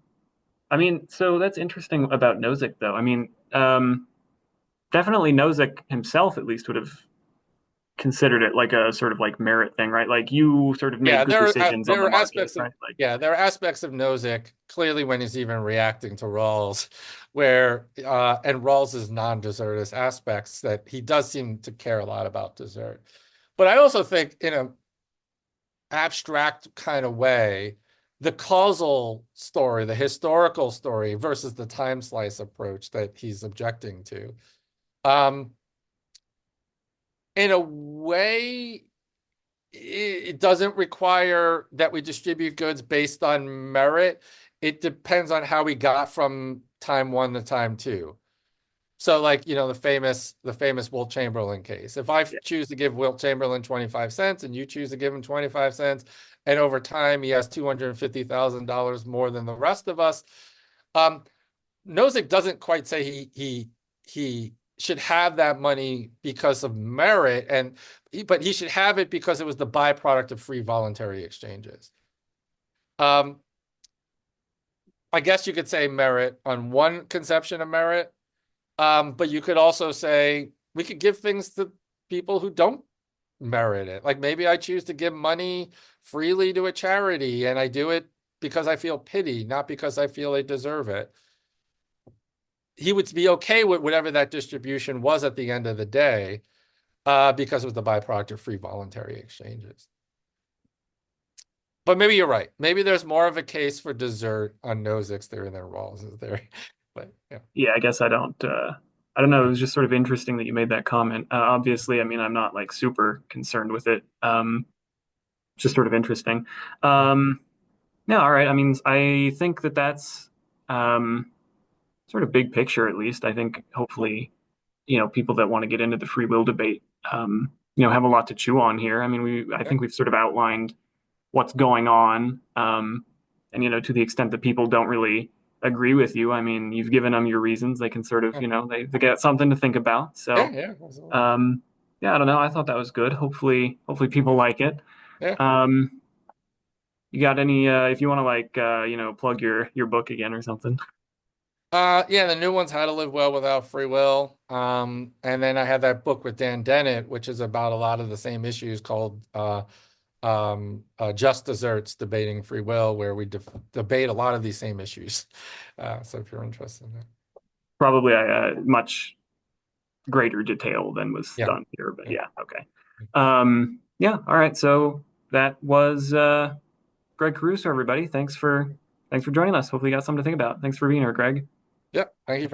I mean, so that's interesting about Nozick, though. I mean, definitely Nozick himself at least would have considered it like a sort of like merit thing, right? Like you sort of made Yeah, good decisions on there the are market, aspects of right? Like, there are aspects of Nozick clearly when he's even reacting to Rawls, where and Rawls's non-desertist aspects that he does seem to care a lot about desert. But I also think in an abstract kind of way, the causal story, the historical story versus the time slice approach that he's objecting to, um, in a way it doesn't require that we distribute goods based on merit. It depends on how we got from time one to time two. So like, the famous Wilt Chamberlain case. If I Yeah. choose to give Wilt Chamberlain 25 cents and you choose to give him 25 cents, and over time he has $250,000 more than the rest of us, um, Nozick doesn't quite say he should have that money because of merit, but he should have it because it was the byproduct of free voluntary exchanges. Um, I guess you could say merit on one conception of merit, but you could also say we could give things to people who don't merit it. Like maybe I choose to give money freely to a charity and I do it because I feel pity, not because I feel they deserve it. He would be okay with whatever that distribution was at the end of the day, because it was the byproduct of free voluntary exchanges. But maybe you're right. Maybe there's more of a case for dessert on Nozick's theory than Rawls's theory. But yeah. Yeah, I guess I don't know. It was just sort of interesting that you made that comment. Obviously, I mean, I'm not like super concerned with it. Just sort of interesting. Um, yeah, all right. I mean, I think that that's um, sort of big picture, at least. I think hopefully, people that want to get into the free will debate, have a lot to chew on here. I mean, I Yeah. think we've sort of outlined what's going on. And, to the extent that people don't really agree with you, I mean, you've given them your reasons. They can sort of, Yeah. they get something to think about. Yeah. So, Yeah. Absolutely. um, yeah, I don't know. I thought that was good. Hopefully people like it. Yeah. Um, you got any, if you want to like, plug your book again or something. Yeah, the new one's How to Live Well Without Free Will. And then I have that book with Dan Dennett, which is about a lot of the same issues called Just Desserts Debating Free Will, where we debate a lot of these same issues. So if you're interested in that. Probably much greater detail than was Yeah. done here, but Yeah. yeah, okay. Yeah, all right. So that was Gregg Caruso, everybody. Thanks for joining us. Hopefully you got something to think about. Thanks for being here, Greg. Yeah. Thank you.